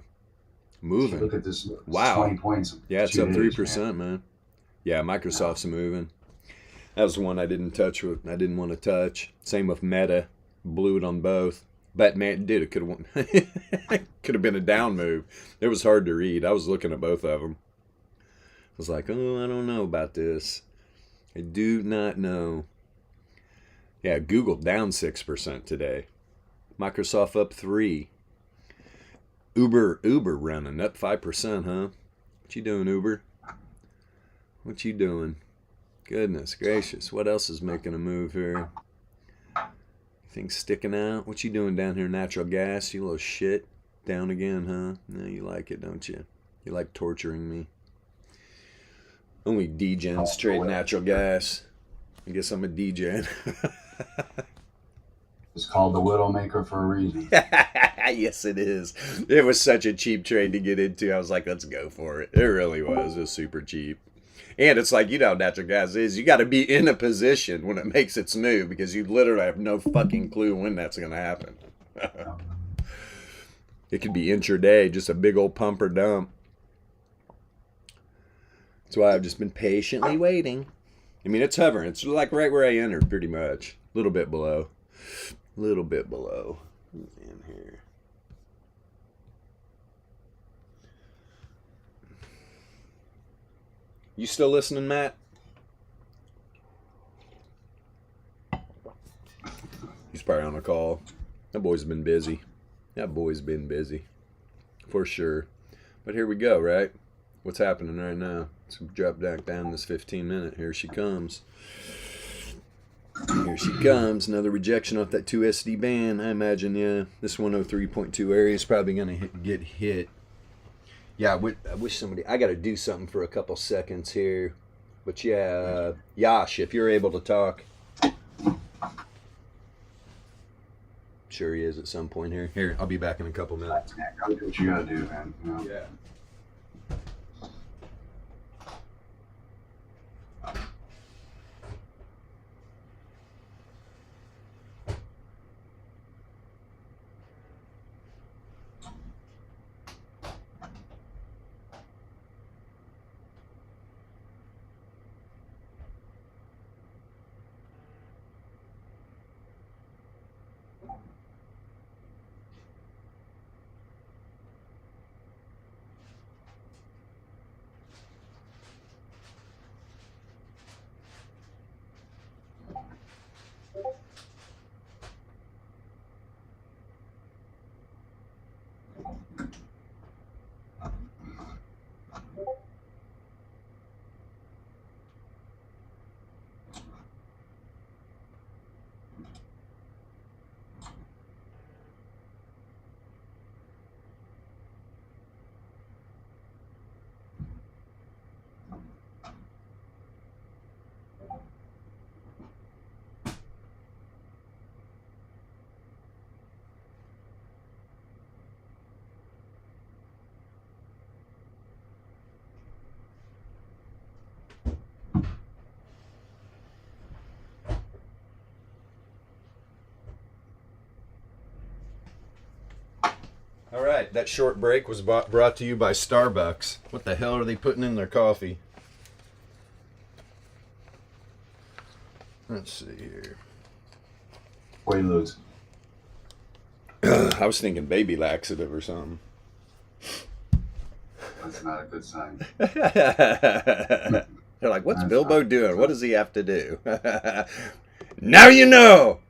Moving. Look at this. Wow. 20 points. Yeah, it's up 3%, man. Yeah, Microsoft's moving. That was the one I didn't touch with. I didn't want to touch. Same with Meta. Blew it on both. But man, dude, it could have been a down move. It was hard to read. I was looking at both of them. I was like, oh, I don't know about this. I do not know. Yeah, Google down 6% today. Microsoft up 3%. Uber running up 5%, huh? What you doing, Uber? What you doing? Goodness gracious. What else is making a move here? Things sticking out. What you doing down here, natural gas? You little shit. Down again, huh? No, you like it, don't you? You like torturing me. Only degens trade natural gas. I guess I'm a degen. It's called the Widowmaker for a reason. Yes, it is. It was such a cheap trade to get into. I was like, let's go for it. It really was. It was super cheap. And it's like, you know how natural gas is. You got to be in a position when it makes its move because you literally have no fucking clue when that's going to happen. It could be intraday, just a big old pump or dump. That's why I've just been patiently waiting. I mean, it's hovering. It's like right where I entered, pretty much. A little bit below. A little bit below. In here. You still listening, Matt? He's probably on a call. That boy's been busy. That boy's been busy. For sure. But here we go, right? What's happening right now? Let's drop back down this 15-minute. Here she comes. Here she comes. Another rejection off that 2SD band. I imagine, yeah, this 103.2 area is probably going to get hit. Yeah, I wish somebody... I got to do something for a couple seconds here. But yeah, Yasha, if you're able to talk. Sure he is at some point here. Here, I'll be back in a couple minutes. Yeah, go do what you gotta do, man. You know? Yeah. All right, that short break was brought to you by Starbucks. What the hell are they putting in their coffee? Let's see here. Quaaludes. I was thinking baby laxative or something. That's not a good sign. They're like, what's Bilbo doing? What does he have to do? Now you know!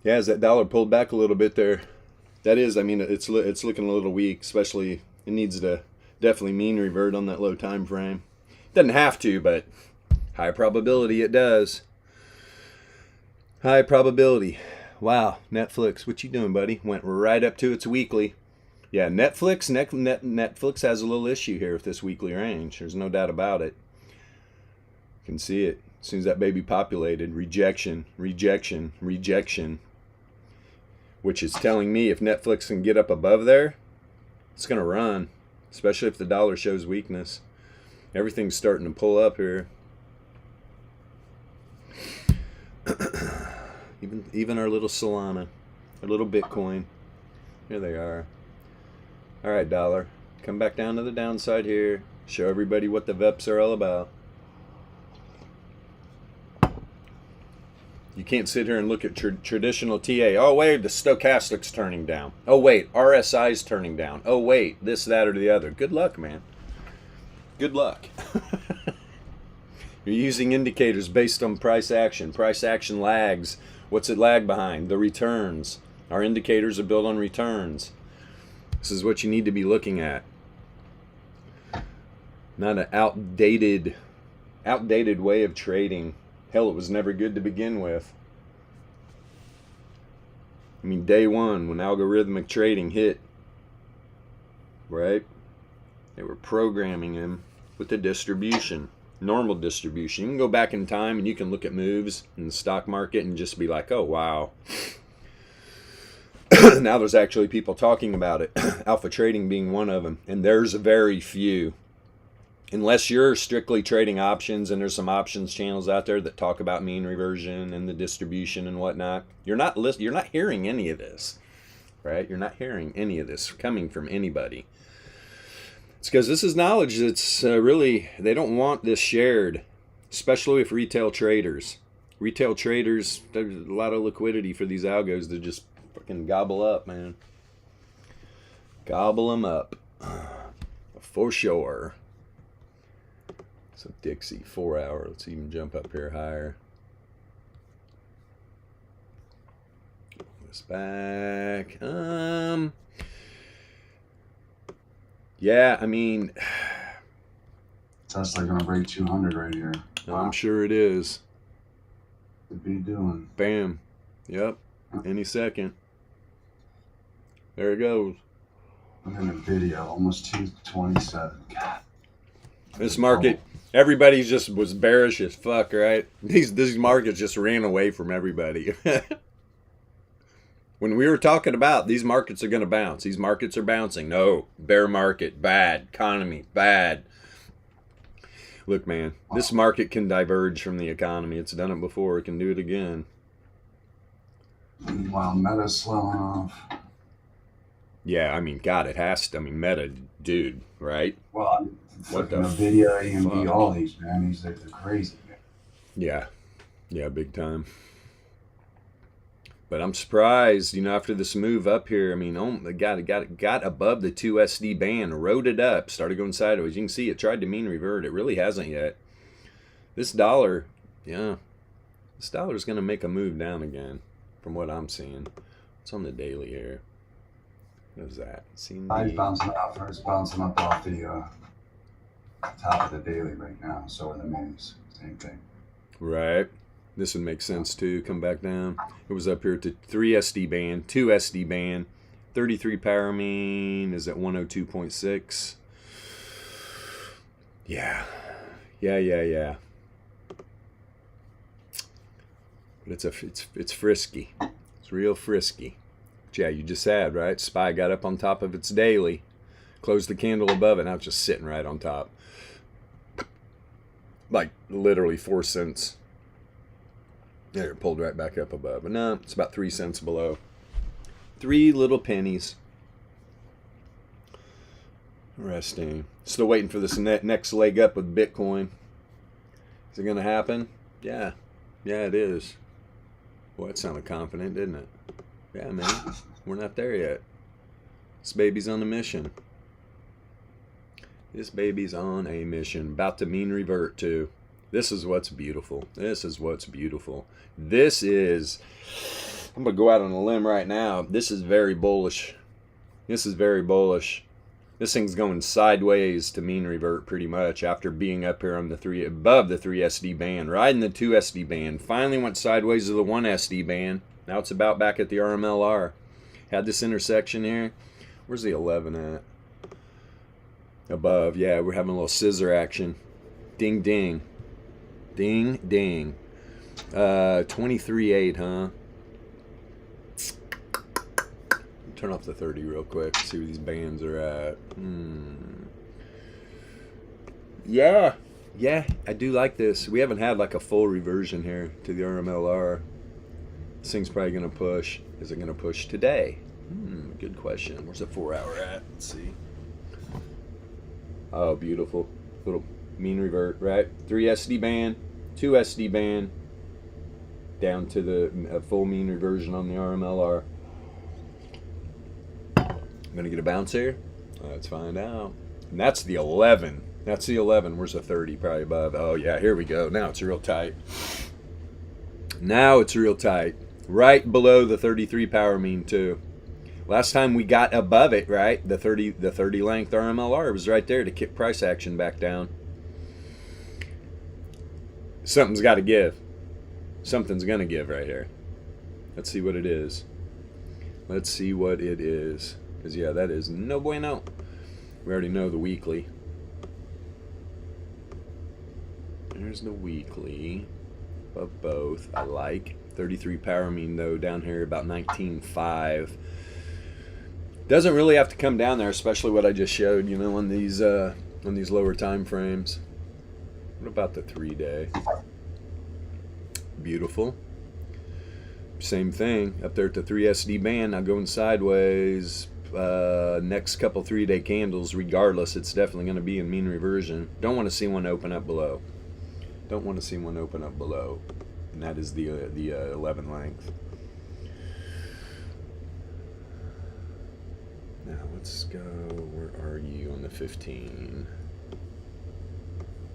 Yeah, as that dollar pulled back a little bit there, that is, I mean, it's looking a little weak, especially it needs to definitely mean revert on that low time frame. Doesn't have to, but high probability it does. High probability. Wow, Netflix, what you doing, buddy? Went right up to its weekly. Yeah, Netflix has a little issue here with this weekly range. There's no doubt about it. You can see it. As soon as that baby populated, rejection, rejection, rejection. Which is telling me if Netflix can get up above there, it's going to run. Especially if the dollar shows weakness. Everything's starting to pull up here. Even our little Solana, our little Bitcoin. Here they are. All right, dollar. Come back down to the downside here. Show everybody what the VEPS are all about. You can't sit here and look at traditional TA. Oh, wait, the stochastic's turning down. Oh, wait, RSI's turning down. Oh, wait, this, that, or the other. Good luck, man. Good luck. You're using indicators based on price action. Price action lags. What's it lag behind? The returns. Our indicators are built on returns. This is what you need to be looking at. Not an outdated outdated way of trading. Hell, it was never good to begin with. I mean, day one, when algorithmic trading hit, right? They were programming him with the distribution, normal distribution. You can go back in time and you can look at moves in the stock market and just be like, oh, wow. Now there's actually people talking about it. Alpha trading being one of them. And there's very few. Unless you're strictly trading options, and there's some options channels out there that talk about mean reversion and the distribution and whatnot, you're not hearing any of this, right? You're not hearing any of this coming from anybody. It's because this is knowledge that's really, they don't want this shared, especially with retail traders. Retail traders, there's a lot of liquidity for these algos to just fucking gobble up, man. Gobble them up. For sure. So Dixie, 4 hour. Let's even jump up here higher. This back. Yeah, I mean, Tesla gonna break 200 right here. I'm sure it is. Could be doing. Bam. Yep. Any second. There it goes. Look at the video, almost 227. God. This market, everybody just was bearish as fuck, right? These markets just ran away from everybody. When we were talking about these markets are going to bounce, these markets are bouncing. No, bear market, bad. Economy, bad. Look, man, this market can diverge from the economy. It's done it before. It can do it again. Meanwhile, Meta's slowing off. Yeah, I mean, God, it has to. I mean, Meta, dude, right? Well, What the NVIDIA, AMD, fuck? all these, man. They're crazy, man. Yeah, big time. But I'm surprised, after this move up here. I mean, it got above the 2 SD band, rode it up, started going sideways. You can see it tried to mean revert. It really hasn't yet. This dollar, this dollar's going to make a move down again, from what I'm seeing. It's on the daily here. What is that? It's bouncing up off the top of the daily right now. So are the minis. Same thing. Right. This would make sense too. Come back down. It was up here to 3 SD band, 2 SD band, 33 power mean is at 102.6. Yeah. But it's frisky. It's real frisky. But yeah, you just had, right? SPY got up on top of its daily, closed the candle above it. Now it's just sitting right on top. Like literally 4 cents. There, it pulled right back up above. But no, it's about 3 cents below. 3 little pennies. Interesting. Still waiting for this next leg up with Bitcoin. Is it going to happen? Yeah. Yeah, it is. Boy, it sounded confident, didn't it? Yeah, man. We're not there yet. This baby's on a mission. This baby's on a mission. About to mean revert too. This is what's beautiful. This is what's beautiful. This is, I'm going to go out on a limb right now. This is very bullish. This is very bullish. This thing's going sideways to mean revert pretty much after being up here on the above the 3 SD band, riding the 2 SD band. Finally went sideways to the 1 SD band. Now it's about back at the RMLR. Had this intersection here. Where's the 11 at? Above. Yeah, we're having a little scissor action. Ding, ding. Ding, ding. 23.8, huh? Turn off the 30 real quick. See where these bands are at. Yeah, I do like this. We haven't had like a full reversion here to the RMLR. This thing's probably going to push. Is it going to push today? Good question. Where's the 4 hour at? Let's see. Oh, beautiful. Little mean revert, right? 3 SD band, 2 SD band, down to the full mean reversion on the RMLR. I'm going to get a bounce here. Let's find out. And that's the 11. That's the 11. Where's the 30? Probably above. Oh, yeah, here we go. Now it's real tight. Now it's real tight. Right below the 33 power mean, too. Last time we got above it, right? The 30 length RMLR was right there to kick price action back down. Something's got to give. Something's going to give right here. Let's see what it is. Let's see what it is. Because, yeah, that is no bueno. We already know the weekly. There's the weekly. But both I like. 33 power mean, though, down here about 19.5. Doesn't really have to come down there, especially what I just showed, you know, on these lower time frames. What about the 3-day? Beautiful. Same thing up there at the 3SD band. Now going sideways. Next couple 3-day candles, regardless, it's definitely going to be in mean reversion. Don't want to see one open up below. Don't want to see one open up below, and that is the 11 length. Now let's go. Where are you on the 15?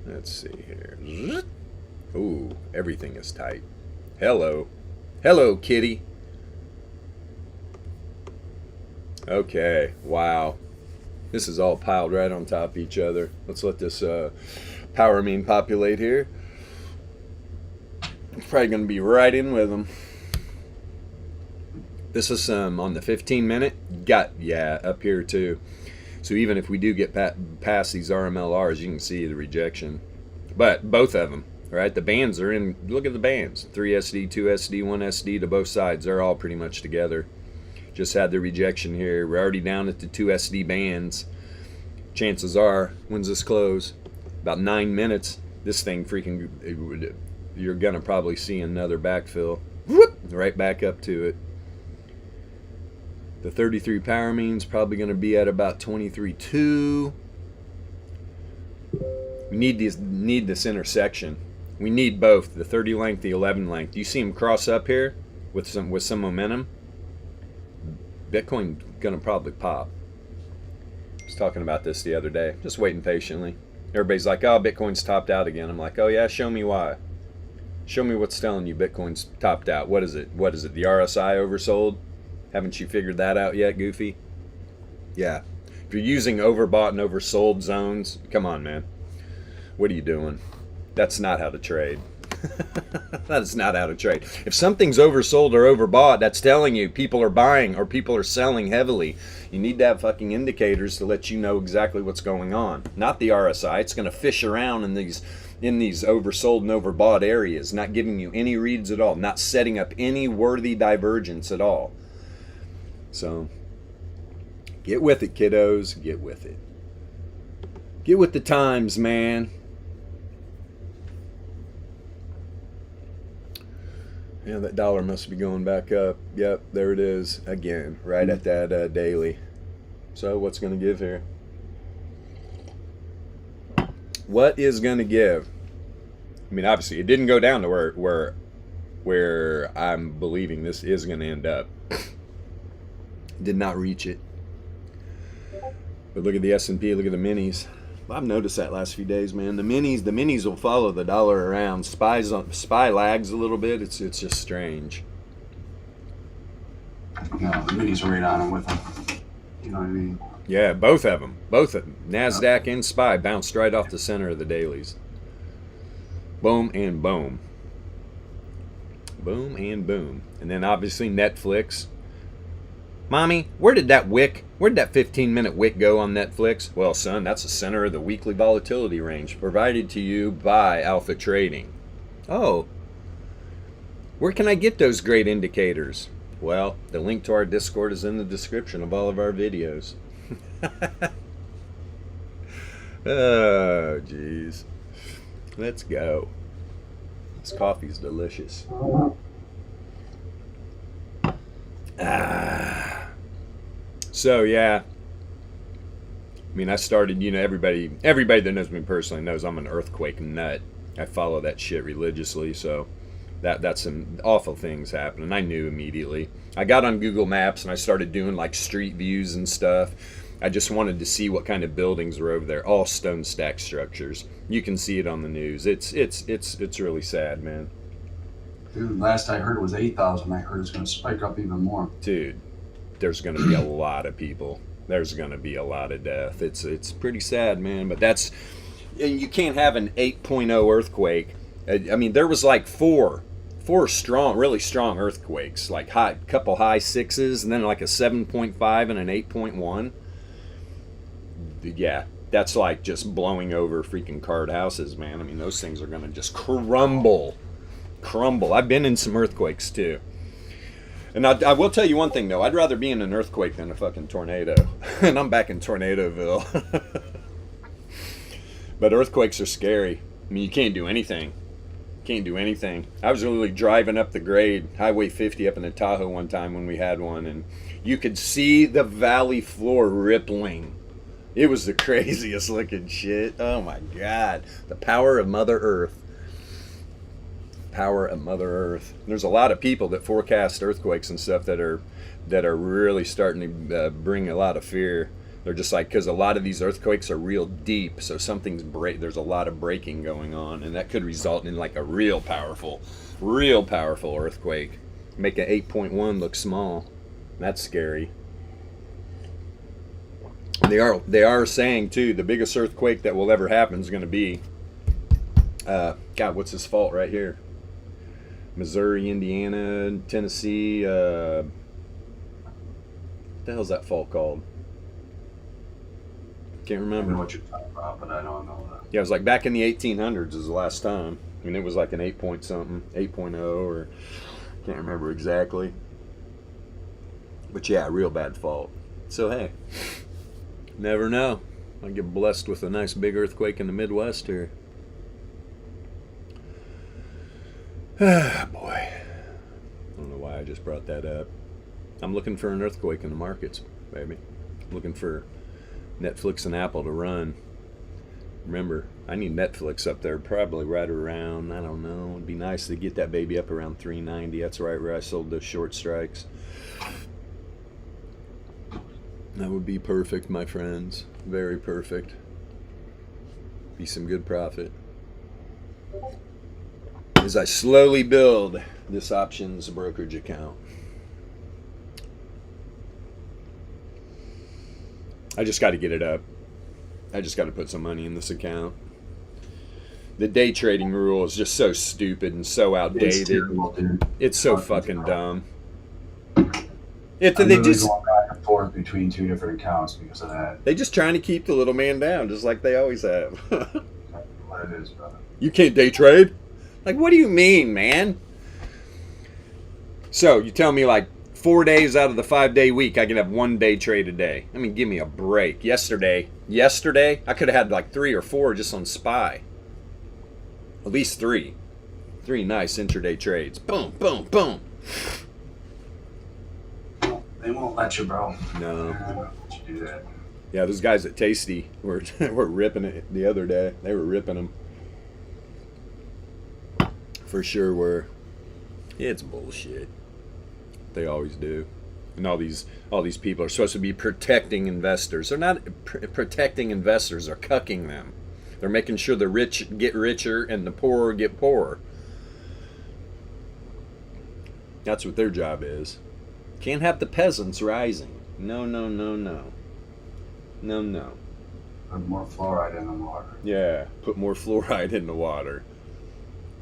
Let's see here. Ooh, everything is tight. Hello. Hello, kitty. Okay, wow. This is all piled right on top of each other. Let's let this power mean populate here. It's probably going to be right in with them. This is on the 15-minute. Yeah, up here too. So even if we do get past these RMLRs, you can see the rejection. But both of them, right? The bands are in. Look at the bands. 3SD, 2SD, 1SD to both sides. They're all pretty much together. Just had the rejection here. We're already down at the 2SD bands. Chances are, when's this close? About 9 minutes. This thing freaking, you're going to probably see another backfill. Whoop, right back up to it. The 33 power mean's probably going to be at about 23.2. We need this intersection. We need both, the 30 length, the 11 length. You see them cross up here with some momentum. Bitcoin gonna probably pop. I was talking about this the other day, just waiting patiently. Everybody's like, oh, Bitcoin's topped out again. I'm like, oh yeah, show me why. Show me what's telling you Bitcoin's topped out. What is it? What is it? The RSI oversold? Haven't you figured that out yet, Goofy? Yeah. If you're using overbought and oversold zones, come on, man. What are you doing? That's not how to trade. That is not how to trade. If something's oversold or overbought, that's telling you people are buying or people are selling heavily. You need to have fucking indicators to let you know exactly what's going on. Not the RSI. It's going to fish around in these oversold and overbought areas, not giving you any reads at all, not setting up any worthy divergence at all. So, get with it, kiddos. Get with it. Get with the times, man. Yeah, that dollar must be going back up. Yep, there it is again, right at that daily. So what's going to give here? What is going to give? I mean, obviously, it didn't go down to where I'm believing this is going to end up. Did not reach it. But look at the S&P. Look at the minis. I've noticed that last few days, man. The minis will follow the dollar around. SPY lags a little bit. It's just strange. No, the minis are right on them with them. You know what I mean? Yeah, both of them. NASDAQ and SPY bounced right off the center of the dailies. Boom and boom. Boom and boom. And then obviously Netflix. Mommy, where did that 15-minute wick go on Netflix? Well, son, that's the center of the weekly volatility range provided to you by Alpha Trading. Oh, where can I get those great indicators? Well, the link to our Discord is in the description of all of our videos. Oh, jeez. Let's go. This coffee's delicious. So yeah, I mean, I started, everybody that knows me personally knows I'm an earthquake nut. I follow that shit religiously, so that's some awful things happening. I knew immediately. I got on Google Maps and I started doing like street views and stuff. I just wanted to see what kind of buildings were over there. All stone stack structures. You can see it on the news. It's really sad, man. Dude, last I heard it was 8,000. I heard it's going to spike up even more. Dude, there's going to be a lot of people. There's going to be a lot of death. It's pretty sad, man. But you can't have an 8.0 earthquake I mean, there was like four strong, really strong earthquakes, like couple high sixes, and then like a 7.5 and an 8.1. Yeah, that's like just blowing over freaking card houses, man. I mean, those things are gonna just crumble. I've been in some earthquakes too. And I will tell you one thing though, I'd rather be in an earthquake than a fucking tornado. And I'm back in Tornadoville. But earthquakes are scary. I mean, you can't do anything. I was literally driving up the grade, Highway 50 up in the Tahoe one time when we had one, and you could see the valley floor rippling. It was the craziest looking shit. Oh my God. The power of Mother Earth. There's a lot of people that forecast earthquakes and stuff that are really starting to bring a lot of fear. They're just like, because a lot of these earthquakes are real deep, so there's a lot of breaking going on, and that could result in like a real powerful earthquake. Make an 8.1 look small. That's scary. They are saying too, the biggest earthquake that will ever happen is going to be, God, what's this fault right here? Missouri, Indiana, Tennessee. What the hell's that fault called? Can't I remember. know what you're talking about, but I don't know that. Yeah, it was like back in the 1800s is the last time. I mean, it was like an 8 point something, 8.0, or can't remember exactly. But yeah, real bad fault. So hey, never know. I get blessed with a nice big earthquake in the Midwest here. Ah, boy. I don't know why I just brought that up. I'm looking for an earthquake in the markets, baby. I'm looking for Netflix and Apple to run. Remember, I need Netflix up there probably right around, I don't know, it'd be nice to get that baby up around 390. That's right where I sold those short strikes. That would be perfect, my friends. Very perfect. Be some good profit. As I slowly build this options brokerage account. I just got to get it up. I just got to put some money in this account. The day trading rule is just so stupid and so outdated. It's terrible, dude. It's so fucking dumb. I'm They literally just going back and forth between two different accounts because of that. they just trying to keep the little man down, just like they always have. What it is, brother. You can't day trade? Like, what do you mean, man? So you tell me like 4 days out of the 5 day week, I can have 1 day trade a day. I mean, give me a break. Yesterday, I could have had like 3 or 4 just on SPY. At least 3. 3 nice intraday trades. Boom, boom, boom. They won't let you, bro. No. They won't let you do that. Yeah, those guys at Tasty were ripping it the other day. They were ripping them. For sure were. It's bullshit. They always do. And all these people are supposed to be protecting investors. They're not protecting investors. They're cucking them. They're making sure the rich get richer and the poor get poorer. That's what their job is. Can't have the peasants rising. No. Put more fluoride in the water. Yeah, put more fluoride in the water.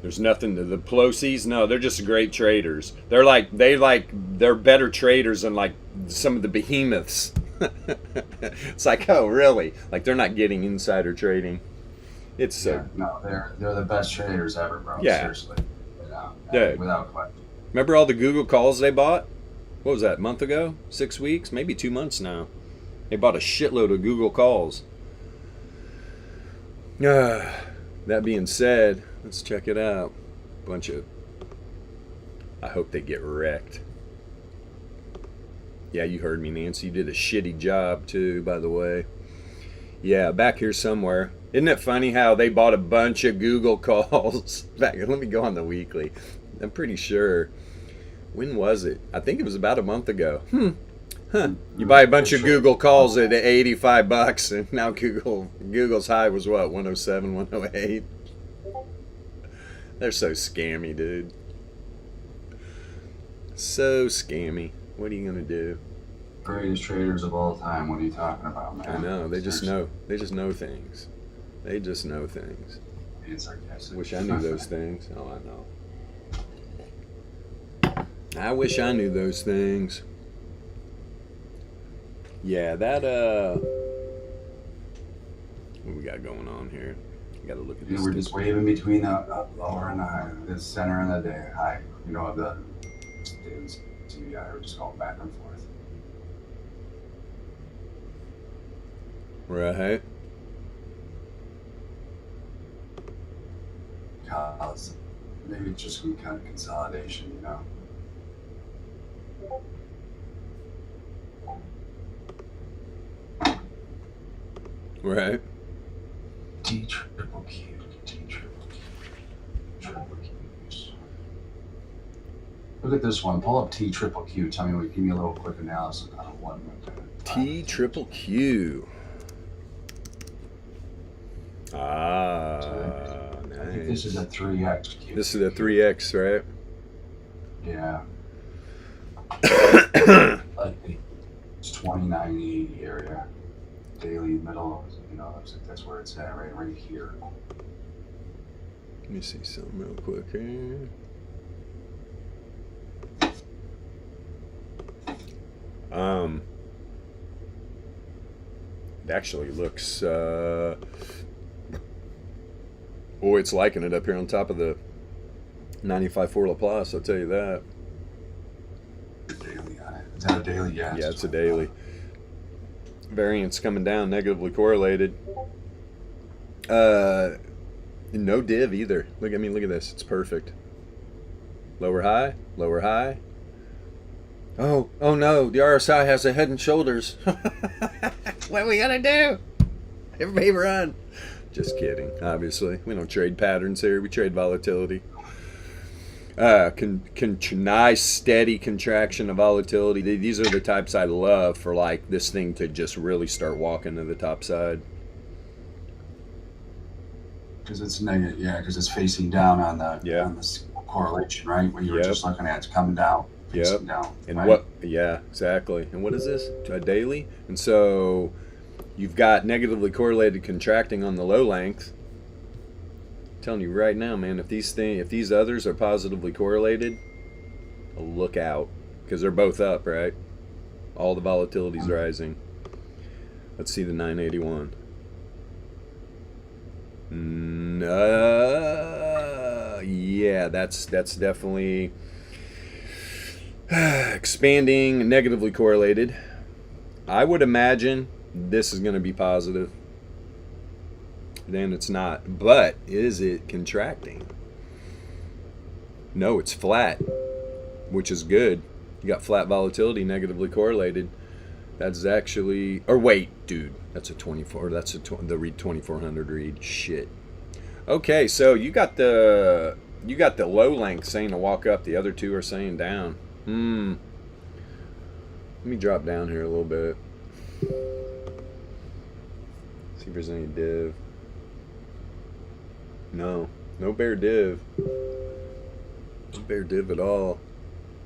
There's nothing to the Pelosi's. No, they're just great traders. They're better traders than like some of the behemoths. It's like, oh really? Like they're not getting insider trading. It's so. Yeah, no, they're the best traders ever, bro. Yeah. Seriously. Without question. Remember all the Google calls they bought? What was that, a month ago? 6 weeks? Maybe 2 months now. They bought a shitload of Google calls. That being said, let's check it out. I hope they get wrecked. Yeah, you heard me, Nancy. You did a shitty job, too, by the way. Yeah, back here somewhere. Isn't it funny how they bought a bunch of Google calls? Let me go on the weekly. I'm pretty sure. When was it? I think it was about a month ago. You buy a bunch of Google calls at $85, and now Google's high was what, 107, 108? They're so scammy, dude. So scammy. What are you gonna do? Greatest traders of all time. What are you talking about, man? I know. They just know. They just know things. They just know things. being sarcastic. Wish I knew those things. Oh, I know. I wish I knew those things. Yeah, that what we got going on here? Got to look at this. We're just waving between the lower and the high, the center and the high. You know, the CVI. We're just going back and forth. Right. Cause maybe it's just some kind of consolidation, you know. Right. T triple Q, T triple Q, triple Qs. Look at this one. Pull up T triple Q. Tell me, give me a little quick analysis on one. T triple Q. Ah, nice. I think this is a 3x Q. This is a 3x, right? Yeah. Like it's 2980 area. Daily middle, you know, that's where it's at, right here. Let me see something real quick here. It actually looks oh, it's liking it up here on top of the 95.4 Laplace, I'll tell you that. Daily on it. Is that a daily? Yeah. Yeah, it's a daily. Variance coming down, negatively correlated. No div either. Look at me, look at this. It's perfect. Lower high, lower high. Oh no, the RSI has a head and shoulders. What are we gonna do? Everybody run. Just kidding, obviously. We don't trade patterns here, we trade volatility. Nice steady contraction of volatility. These are the types I love for like this thing to just really start walking to the top side. Because it's negative, yeah, because it's facing down on the on the correlation, right? When you were just looking at it's coming down, facing down. And right? what? Yeah, exactly. And what is this? A daily? And so you've got negatively correlated contracting on the low length. I'm telling you right now, man, if these others are positively correlated, look out, because they're both up, right? All the volatility's rising. Let's see the 981. Yeah, that's definitely expanding, negatively correlated. I would imagine this is going to be positive. Then it's not. But is it contracting? No, it's flat, which is good. You got flat volatility, negatively correlated. That's actually, or wait, dude, that's a 24. That's the read 2400 read. Shit. Okay, so you got the low length saying to walk up. The other two are saying down. Let me drop down here a little bit. See if there's any div. No bear div. No bear div at all.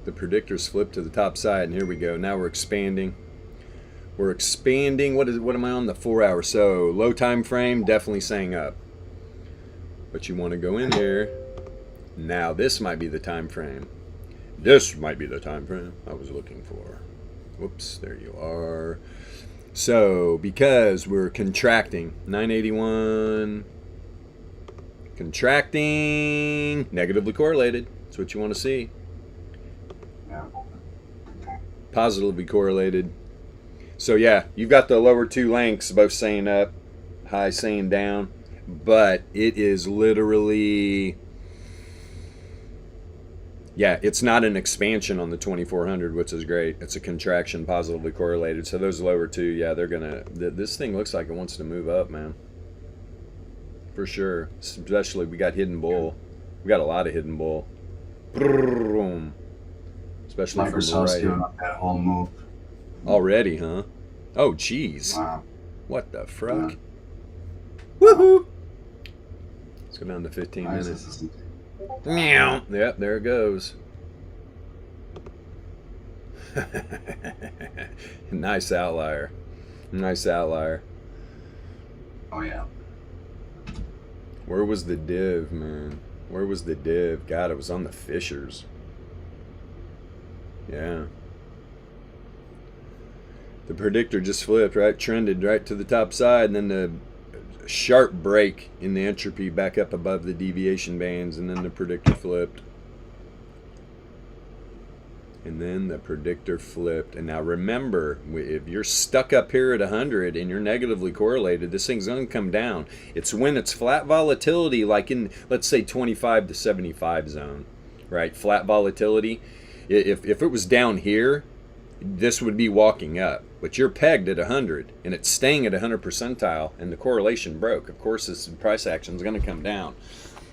The predictors flip to the top side, and here we go. Now we're expanding. We're expanding. What am I on? The 4 hour. So low time frame, definitely saying up. But you want to go in here. Now this might be the time frame. This might be the time frame I was looking for. Whoops, there you are. So because we're contracting, 981, contracting, negatively correlated. That's what you want to see. Yeah. Positively correlated. So yeah, you've got the lower two lengths both saying up, high saying down, but it is literally, yeah, it's not an expansion on the 2400, which is great. It's a contraction, positively correlated. So those lower two, yeah, they're gonna, this thing looks like it wants to move up, man. For sure. Especially we got hidden bull. We got a lot of hidden bull. Especially Microsoft's from the doing right. up that whole move. Already, huh? Oh, jeez. Wow. What the fruck? Woohoo! Let's go down to 15 minutes. Meow. Yep, there it goes. Nice outlier. Nice outlier. Oh yeah. Where was the div, man? Where was the div? God, it was on the Fishers. Yeah. The predictor just flipped, right? Trended right to the top side, and then the sharp break in the entropy back up above the deviation bands, and then the predictor flipped. And then the predictor flipped. And now remember, if you're stuck up here at 100 and you're negatively correlated, this thing's going to come down. It's when it's flat volatility, like in, let's say, 25 to 75 zone, right? Flat volatility. If it was down here, this would be walking up. But you're pegged at 100, and it's staying at 100 percentile, and the correlation broke. Of course, this price action is going to come down.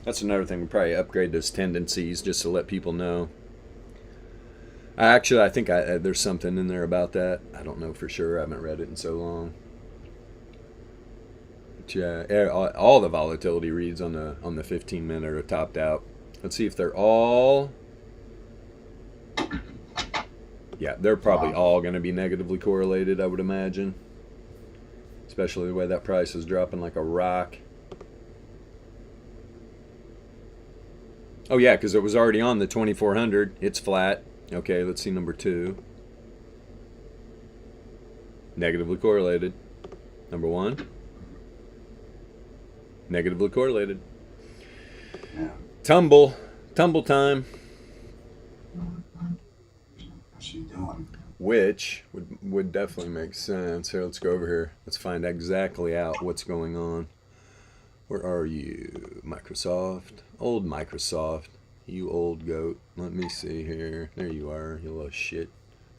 That's another thing. We probably upgrade those tendencies just to let people know. Actually, I think there's something in there about that. I don't know for sure. I haven't read it in so long. But yeah, all the volatility reads on the 15-minute are topped out. Let's see if they're all. Yeah, they're probably all going to be negatively correlated, I would imagine. Especially the way that price is dropping like a rock. Oh yeah, because it was already on the 2400. It's flat. Okay, let's see number 2. Negatively correlated. Number 1. Negatively correlated. Yeah. Tumble time. What's she doing? Which would definitely make sense. Here, let's go over here. Let's find exactly out what's going on. Where are you? Microsoft. Old Microsoft. You old goat. Let me see here. There you are. You little shit.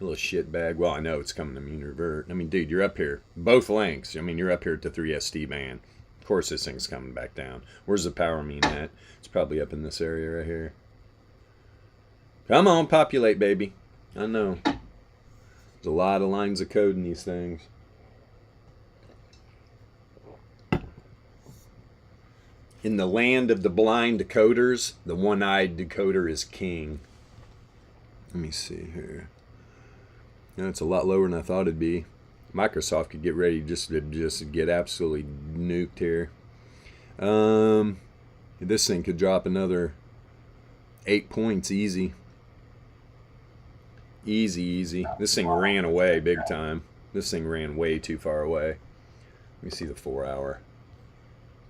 You little shit bag. Well, I know it's coming to mean revert. I mean, dude, you're up here. Both lengths. I mean, you're up here at the 3ST band. Of course this thing's coming back down. Where's the power mean at? It's probably up in this area right here. Come on, populate, baby. I know. There's a lot of lines of code in these things. In the land of the blind decoders, the one-eyed decoder is king. Let me see here. No, it's a lot lower than I thought it'd be. Microsoft could get ready just to get absolutely nuked here. This thing could drop another 8 points easy. Easy. This thing ran away big time. This thing ran way too far away. Let me see the 4 hour.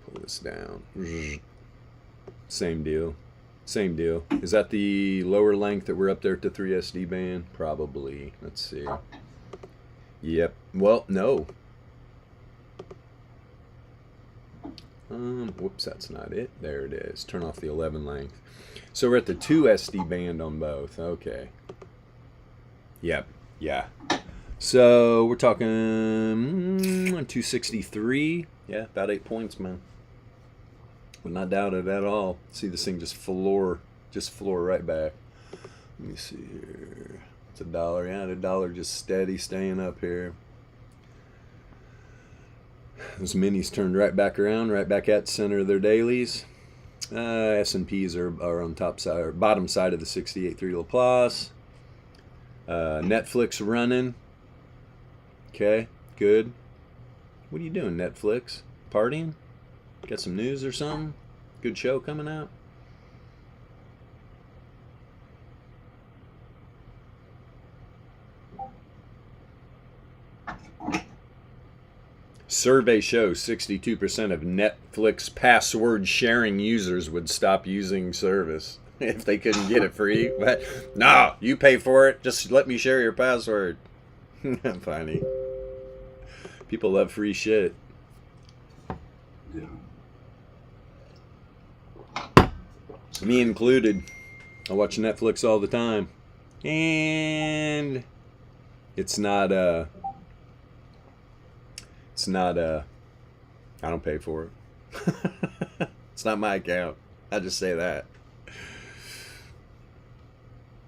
Pull this down. Same deal. Is that the lower length that we're up there at the 3SD band? Probably. Let's see. Yep. Well, no. Whoops, that's not it. There it is. Turn off the 11 length. So we're at the 2SD band on both. Okay. Yep. Yeah. So we're talking 263. Yeah, about 8 points, man. Would not doubt it at all. See this thing just floor right back. Let me see here. It's $1. Yeah, the dollar just steady staying up here. Those minis turned right back around, right back at the center of their dailies. S&Ps are on top side or bottom side of the 68.3 Laplace. Netflix running. Okay, good. What are you doing, Netflix? Partying? Got some news or something? Good show coming out? Survey shows 62% of Netflix password sharing users would stop using service if they couldn't get it free. But no, you pay for it. Just let me share your password. Funny. People love free shit. Yeah. Me included. I watch Netflix all the time. And it's not I don't pay for it. It's not my account. I just say that.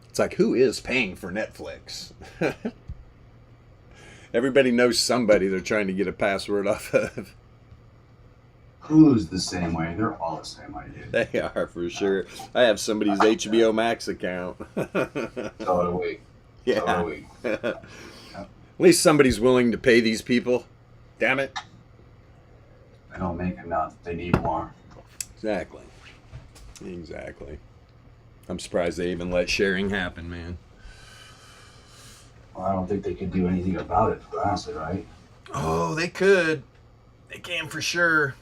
It's like, who is paying for Netflix? Everybody knows somebody they're trying to get a password off of. Hulu's the same way. They're all the same way, dude. They are, for sure. I have somebody's HBO Max account. So do we. Yeah. So do we. At least somebody's willing to pay these people. Damn it. They don't make enough. They need more. Exactly. Exactly. I'm surprised they even let sharing happen, man. Well, I don't think they could do anything about it, honestly, right? Oh, they could. They can for sure.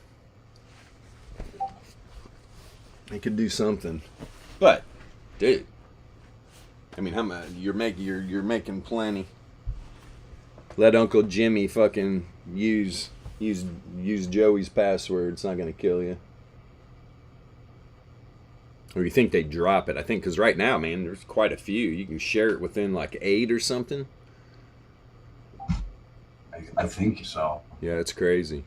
They could do something. But, dude, I mean, how much you're making plenty. Let Uncle Jimmy fucking use Joey's password. It's not gonna kill you. Or you think they'd drop it? I think because right now, man, there's quite a few. You can share it within like 8 or something. I think so. Yeah, it's crazy. You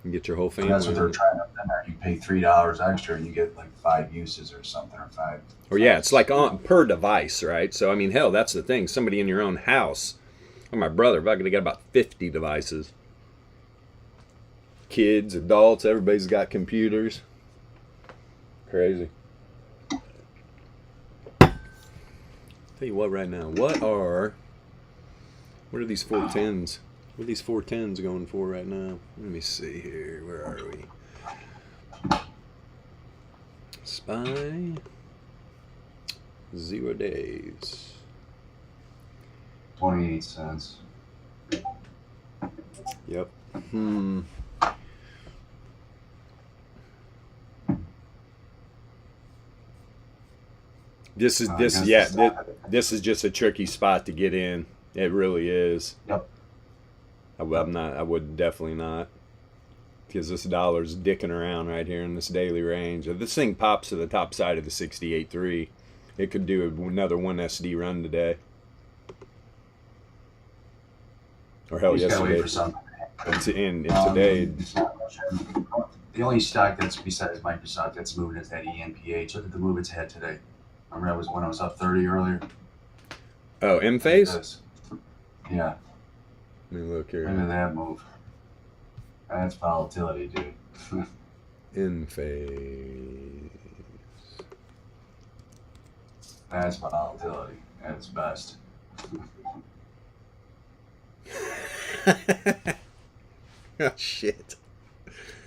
can get your whole family. That's what they're trying to do. You pay $3 extra and you get like 5 uses or something, or 5. Or yeah, it's like on per device, right? So I mean, hell, that's the thing. Somebody in your own house. Or my brother, if I could get about 50 devices. Kids, adults, everybody's got computers. Crazy. Tell you what, right now, what are these 410s? What are these 410s going for right now? Let me see here. Where are we? SPY. 0 days. 28 cents. Yep. This is just a tricky spot to get in. It really is. Yep. I would definitely not. Because this dollar's dicking around right here in this daily range. If this thing pops to the top side of the 68.3, it could do another 1 SD run today. Or hell, yesterday. And today. The only stock that's besides Microsoft that's moving is that ENPH. Look at the move it's had today. Remember that was when I was up 30 earlier? Oh, M phase? Yeah. Let me look here. Look at that move. That's volatility, dude. In phase. That's volatility at its best. Oh shit.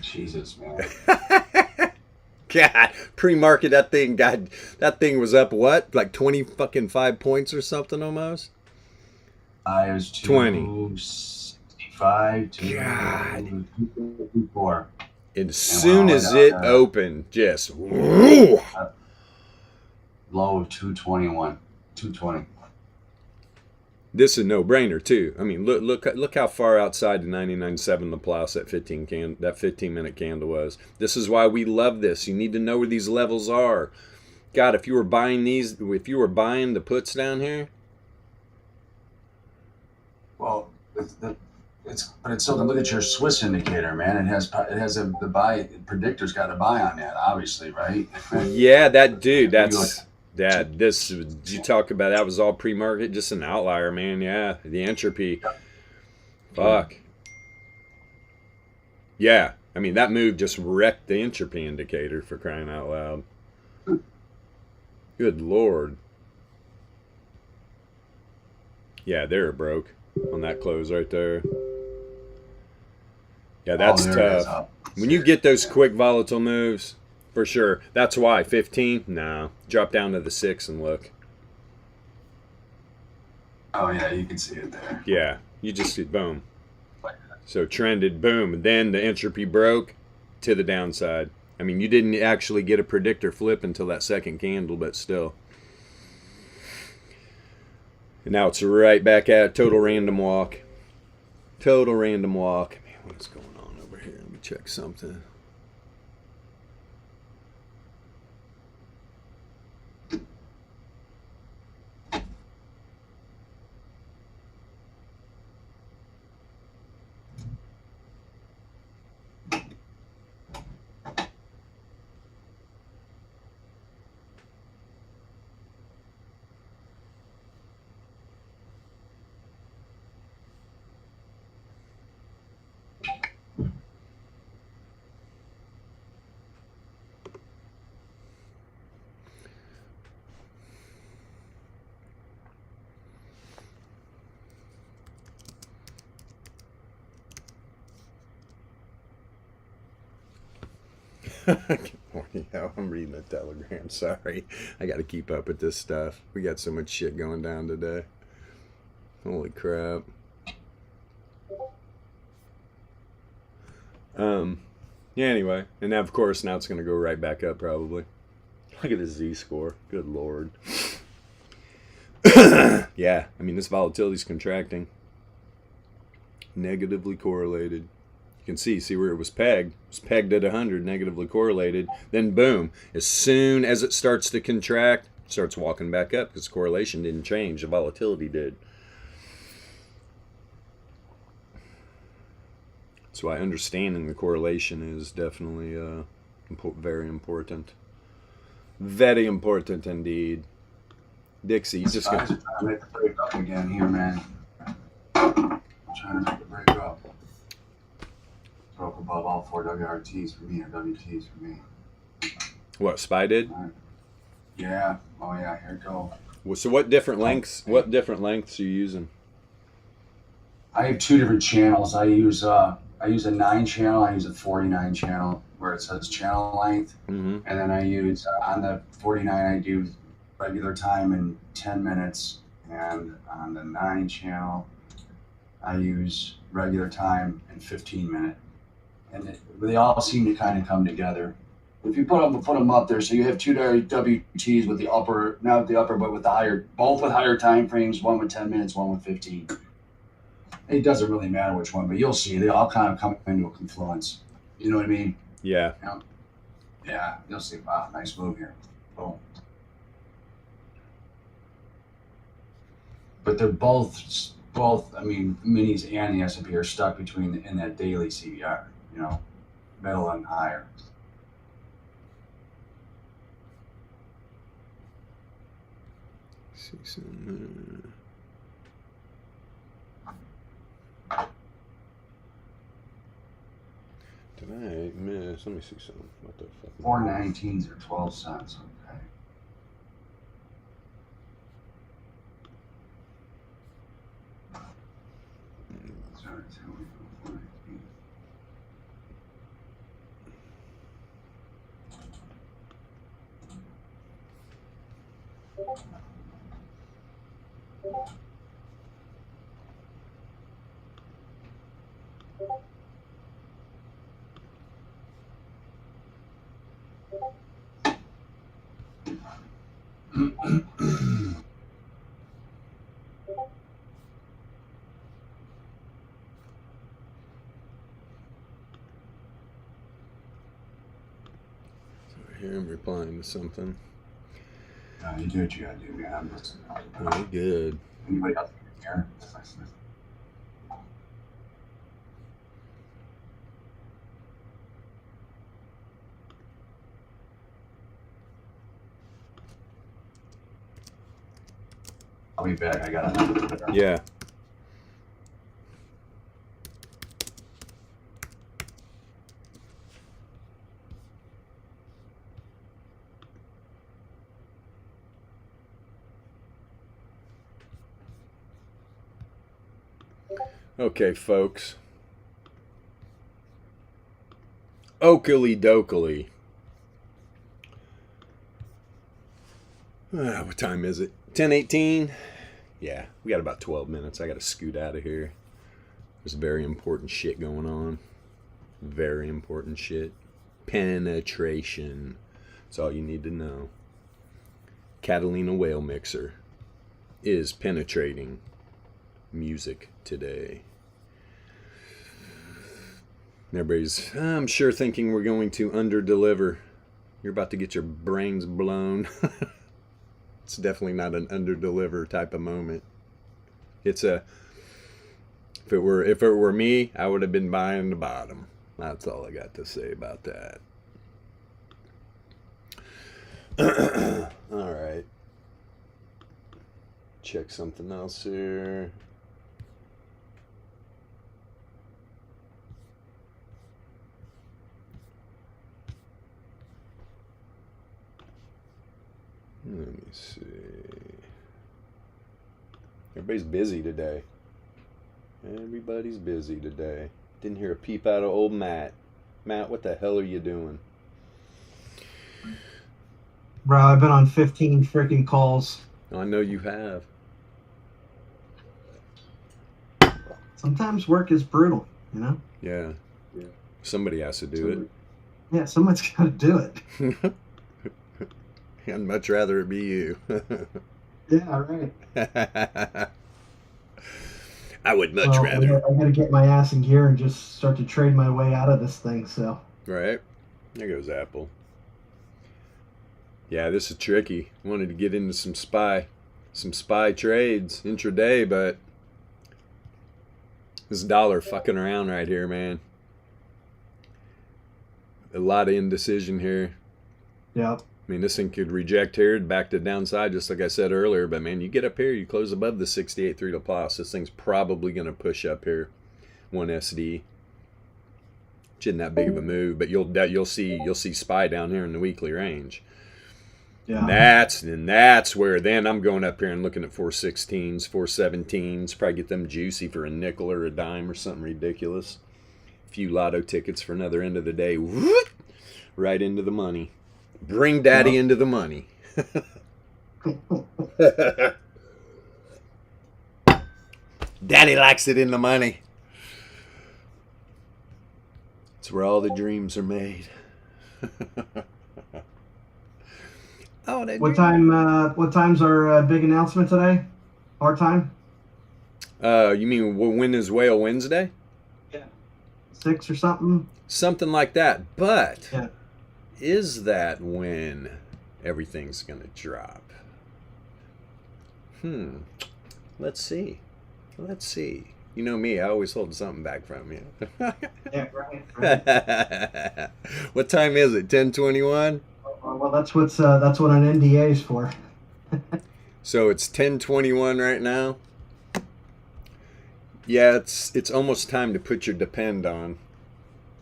Jesus, man. God, pre-market that thing was up what? Like 5 points or something almost? I was 265 to God. 254. As soon as it opened, just low of 221. 220. This is a no-brainer too. I mean, look how far outside the 99.7 Laplace that 15-minute candle was. This is why we love this. You need to know where these levels are. God, if you were buying the puts down here. Well, it's so. Look at your Swiss indicator, man. It has the buy predictor's got a buy on that, obviously, right? Yeah, that dude. This you talk about, that was all pre-market, just an outlier, man. Yeah, the entropy. Fuck. Yeah, I mean, that move just wrecked the entropy indicator, for crying out loud. Good Lord. Yeah, they're broke on that close right there. Yeah, that's tough. When you get those quick volatile moves, for sure. That's why 15. No, drop down to the 6 and look. Oh yeah, you can see it there. Yeah, you just see boom. So trended, boom, and then the entropy broke to the downside. I mean, you didn't actually get a predictor flip until that second candle, but still. And now it's right back at total random walk. Total random walk. Man, what is going on over here? Let me check something. Oh, yeah, I'm reading the Telegram. Sorry. I got to keep up with this stuff. We got so much shit going down today. Holy crap. Yeah, anyway. And of course, now it's going to go right back up probably. Look at the Z-score. Good Lord. Yeah, I mean, this volatility is contracting. Negatively correlated. You can see where it was pegged. It was pegged at 100, negatively correlated. Then boom, as soon as it starts to contract, it starts walking back up because correlation didn't change. The volatility did. That's why understanding the correlation is definitely very important. Very important indeed. Dixie, you just got to make the break up again here, man. I'm trying to make the break up. Broke above all 4 WRTs for me, or WTs for me. what SPY did. Right. Yeah. Oh yeah. Here it go. Well, so what different lengths? What different lengths are you using? I have 2 different channels. I use a 9 channel. I use a 49 channel where it says channel length, Mm-hmm. and then I use on the 49 I do regular time in 10 minutes, and on the 9 channel I use regular time in 15 minutes. And they all seem to kind of come together. If you put them up there, so you have 2 WTs with the upper, not the upper, but with the higher, both with higher time frames, one with 10 minutes, one with 15. It doesn't really matter which one, but you'll see they all kind of come into a confluence. You know what I mean? Yeah. Yeah, you'll see. Wow, nice move here. Boom. But they're both. I mean, minis and the S&P are stuck between in that daily CVR. You know, middle and higher. See some. Did I miss? Let me see something. What the fuck? 419s are 12 cents. Okay. Sorry, tell me 419. Here I'm replying to something. You do what you gotta do, man. I'm listening. Very good. Anybody else here? I'll be back. I got another. Yeah. Okay, folks. Oakley dokley. What time is it? 10:18? Yeah, we got about 12 minutes. I got to scoot out of here. There's very important shit going on. Very important shit. Penetration. That's all you need to know. Catalina Whale Mixer is penetrating music today. Everybody's, I'm sure, thinking we're going to underdeliver. You're about to get your brains blown. It's definitely not an underdeliver type of moment. It's a, if it were me, I would have been buying the bottom. That's all I got to say about that. All right. Check something else here. Let me see. Everybody's busy today. Everybody's busy today. Didn't hear a peep out of old Matt. Matt, what the hell are you doing? Bro, I've been on 15 freaking calls. I know you have. Sometimes work is brutal, you know? Yeah. Somebody has to do it. Yeah, someone's got to do it. I'd much rather it be you. Yeah, right. I would much Well, rather. I got to get my ass in gear and just start to trade my way out of this thing, so. Right. There goes Apple. Yeah, this is tricky. Wanted to get into some SPY trades intraday, but this dollar fucking around right here, man. A lot of indecision here. Yep. I mean, this thing could reject here, back to the downside, just like I said earlier. But, man, you get up here, you close above the 68.3 to plus. This thing's probably going to push up here, 1 SD. Which isn't that big of a move, but you'll see SPY down here in the weekly range. Yeah. And that's where then I'm going up here and looking at 416s, 417s. Probably get them juicy for a nickel or a dime or something ridiculous. A few lotto tickets for another end of the day. Whoop, right into the money. Bring daddy into the money. Daddy likes it in the money. It's where all the dreams are made. Oh, What time's our big announcement today? Our time? You mean when is Whale Wednesday? Yeah. 6 or something? Something like that. But Yeah. is that when everything's going to drop? Let's see. You know me, I always hold something back from you. Yeah, right. What time is it? 10:21? Well, that's what an NDA is for. So it's 10:21 right now. Yeah, it's almost time to put your depend on.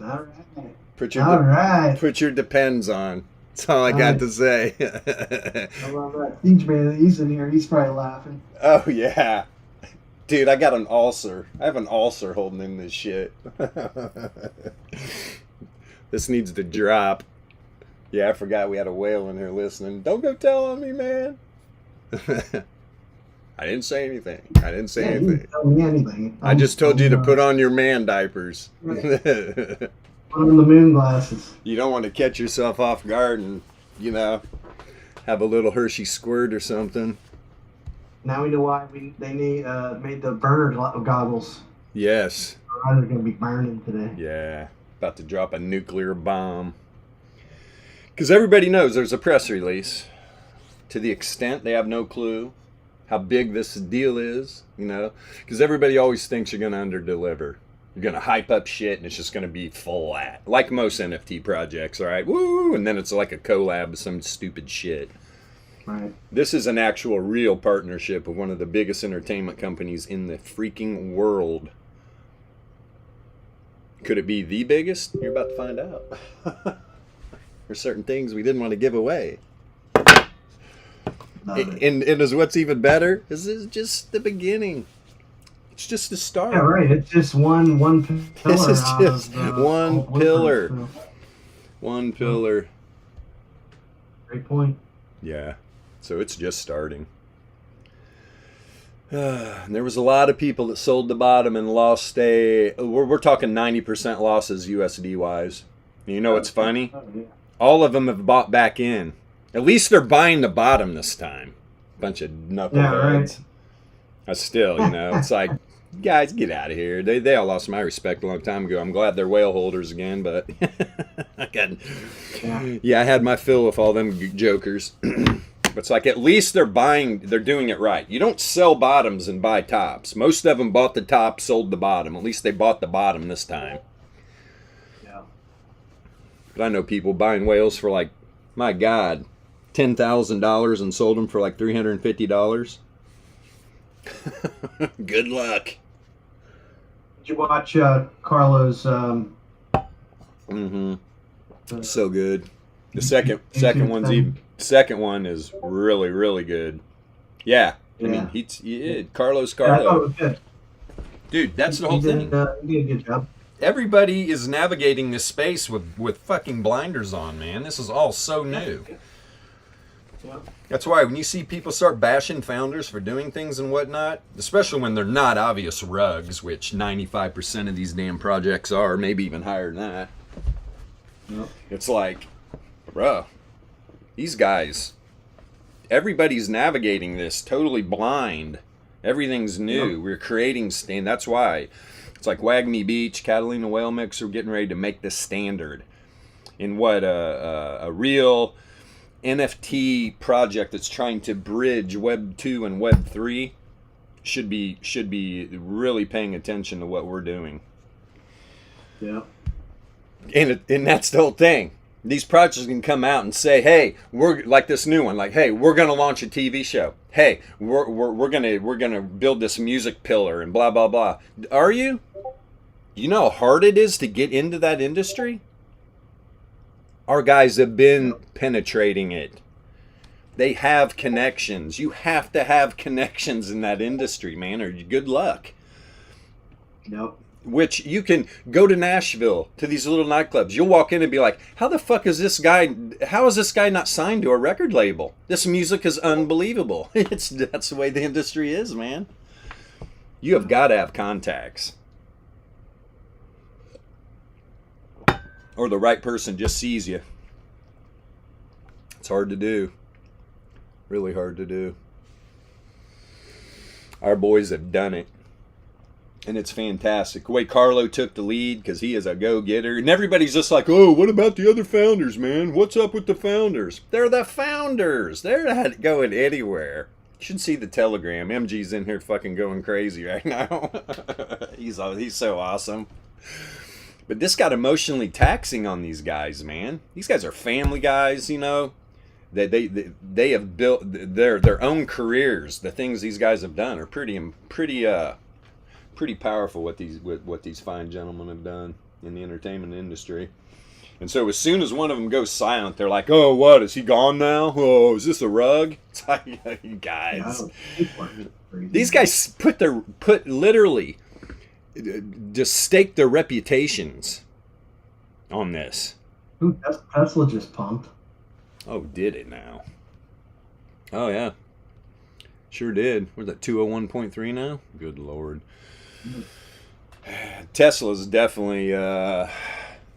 All right. Put your depends on. That's all I got to say. I love that. Siege Man, he's in here. He's probably laughing. Oh yeah. Dude, I got an ulcer. I have an ulcer holding in this shit. This needs to drop. Yeah, I forgot we had a whale in here listening. Don't go telling me, man. I didn't say anything. You didn't tell me anything. I just told you to put on your man diapers. Put on the moon glasses. You don't want to catch yourself off guard and, have a little Hershey squirt or something. Now we know why they made the burner goggles. Yes. They're going to be burning today. Yeah. About to drop a nuclear bomb. Because everybody knows there's a press release. To the extent they have no clue how big this deal is, Because everybody always thinks you're going to underdeliver. You're going to hype up shit and it's just going to be flat. Like most NFT projects, all right? Woo! And then it's like a collab with some stupid shit. Right. This is an actual real partnership with one of the biggest entertainment companies in the freaking world. Could it be the biggest? You're about to find out. There's certain things we didn't want to give away. And is what's even better is this is just the beginning. It's just the start. Yeah, right. It's just one pillar. This is just one pillar. So. One pillar. Great point. Yeah. So it's just starting. And there was a lot of people that sold the bottom and lost we're talking 90% losses USD wise. You know what's funny? Oh, yeah. All of them have bought back in. At least they're buying the bottom this time. Bunch of knuckleheads. Yeah, right. Still, it's like, guys, get out of here. They all lost my respect a long time ago. I'm glad they're whale holders again, but I had my fill with all them jokers. But it's like, at least they're doing it right. You don't sell bottoms and buy tops. Most of them bought the top, sold the bottom. At least they bought the bottom this time. Yeah. But I know people buying whales for like, my God, $10,000 and sold them for like $350. Good luck. Did you watch Carlo's? So good. The second one is really, really good. Yeah. I mean, Carlos. Yeah, I thought it was good. Dude, that's the whole thing. He did a good job. everybody is navigating this space with fucking blinders on, man. This is all so new. Yep. That's why when you see people start bashing founders for doing things and whatnot, especially when they're not obvious rugs, which 95% of these damn projects are, maybe even higher than that. Yep. It's like, bruh, these guys, everybody's navigating this totally blind. Everything's new. Yep. We're creating stand. That's why it's like Wagme Beach, Catalina Whale Mix are getting ready to make the standard in what a real NFT project that's trying to bridge Web 2 and Web 3 should be really paying attention to what we're doing. Yeah. And that's the whole thing. These projects can come out and say, "Hey, we're like this new one. Like, hey, we're gonna launch a TV show. Hey, we're gonna build this music pillar and blah blah blah." Are you? You know how hard it is to get into that industry? Our guys have been penetrating it. They have connections. You have to have connections in that industry, man, or good luck. Yep. Which you can go to Nashville to these little nightclubs. You'll walk in and be like, how the fuck is this guy, how is this guy not signed to a record label? This music is unbelievable. That's the way the industry is, man. You have got to have contacts. Or the right person just sees you. It's hard to do. Really hard to do. Our boys have done it. And it's fantastic. The way Carlo took the lead, because he is a go-getter. And everybody's just like, oh, what about the other founders, man? What's up with the founders? They're the founders. They're not going anywhere. You should see the Telegram. MG's in here fucking going crazy right now. He's so awesome. But this got emotionally taxing on these guys, man. These guys are family guys, you know. They have built their own careers. The things these guys have done are pretty powerful. What these fine gentlemen have done in the entertainment industry. And so as soon as one of them goes silent, they're like, "Oh, what? Is he gone now? Oh, is this a rug?" It's like, you guys. These guys put literally just stake their reputations on this. Ooh, Tesla just pumped. Oh, did it now? Oh yeah, sure did. We're at 201.3 now. Good Lord. Tesla's definitely a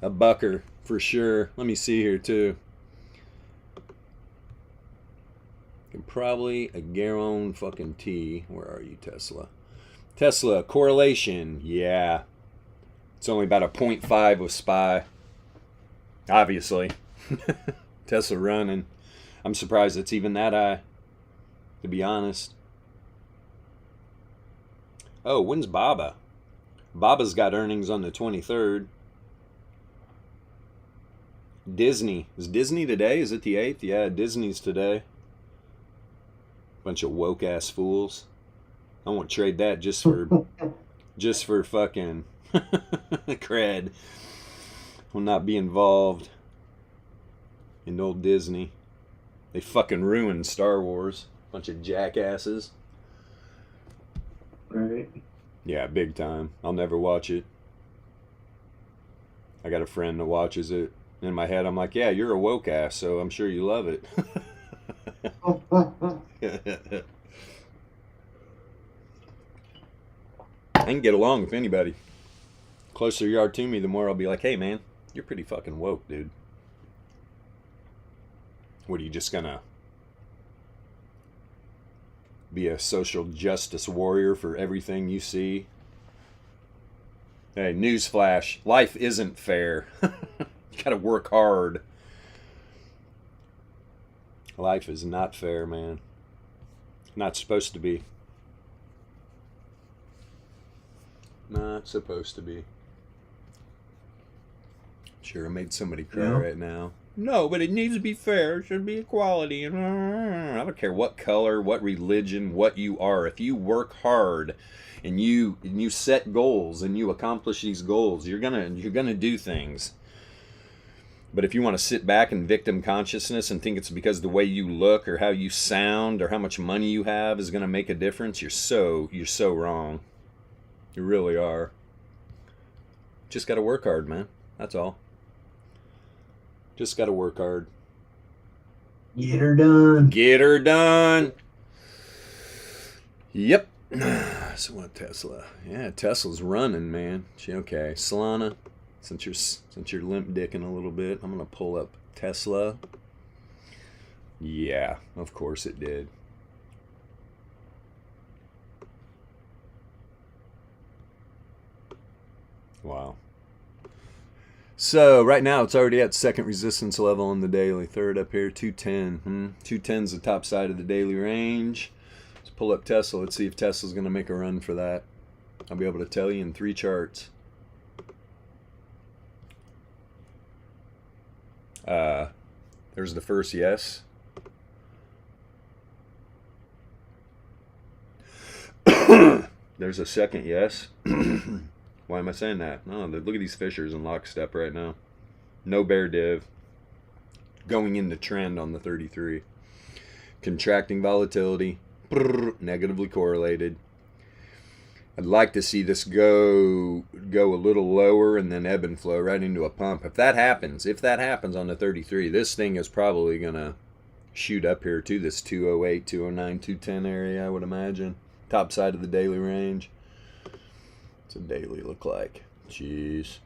bucker for sure. Let me see here too. Can probably a Garon fucking T. Where are you, Tesla? Tesla correlation, yeah. It's only about a 0.5 with SPY. Obviously. Tesla running. I'm surprised it's even that high, to be honest. Oh, when's Baba? Baba's got earnings on the 23rd. Disney. Is Disney today? Is it the 8th? Yeah, Disney's today. Bunch of woke ass fools. I won't trade that just for fucking cred. Will not be involved in old Disney. They fucking ruined Star Wars. Bunch of jackasses. Right. Yeah, big time. I'll never watch it. I got a friend that watches it. In my head, I'm like, yeah, you're a woke ass, so I'm sure you love it. I can get along with anybody. The closer you are to me, the more I'll be like, hey, man, you're pretty fucking woke, dude. What, are you just gonna be a social justice warrior for everything you see? Hey, newsflash, life isn't fair. You gotta work hard. Life is not fair, man. Not supposed to be. Not supposed to be. Sure, I made somebody cry right now. No, but it needs to be fair. It should be equality. I don't care what color, what religion, what you are. If you work hard and you set goals and you accomplish these goals, you're gonna do things. But if you want to sit back in victim consciousness and think it's because the way you look or how you sound or how much money you have is going to make a difference, you're so wrong. You really are. Just got to work hard, man. That's all. Just got to work hard. Get her done. Get her done. Yep. So what, Tesla? Yeah, Tesla's running, man. Okay, Solana. Since you're limp dicking a little bit, I'm gonna pull up Tesla. Yeah, of course it did. Wow. So right now it's already at second resistance level on the daily. Third up here, 210. 210 is the top side of the daily range. Let's pull up Tesla. Let's see if Tesla's going to make a run for that. I'll be able to tell you in 3 charts. There's the first yes. There's a second yes. Why am I saying that? No, look at these fissures in lockstep right now. No bear div. Going into trend on the 33. Contracting volatility. Negatively correlated. I'd like to see this go a little lower and then ebb and flow right into a pump. If that happens on the 33, this thing is probably going to shoot up here to this 208, 209, 210 area, I would imagine. Top side of the daily range. What's a daily look like? Jeez.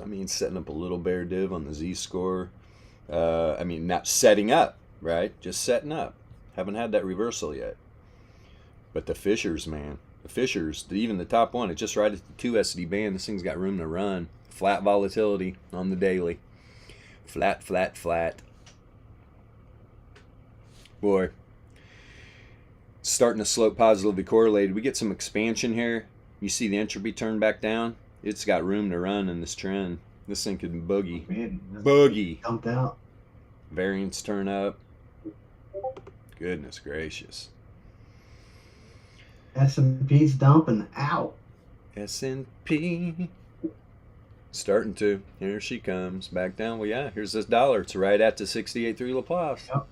I mean, setting up a little bear div on the Z-score. I mean, not setting up, right? Just setting up. Haven't had that reversal yet. But the fissures, man. The fissures, even the top one, it's just right at the 2 SD band. This thing's got room to run. Flat volatility on the daily. Flat. Boy. Starting to slope positively correlated. We get some expansion here. You see the entropy turn back down. It's got room to run in this trend. This thing could boogie. Man, Boogie. dumped out. Variance turn up. Goodness gracious. S&P's dumping out. S&P. Starting to. Here she comes. Back down. Well, yeah, here's this dollar. It's right at the 68.3 Laplace. Yep.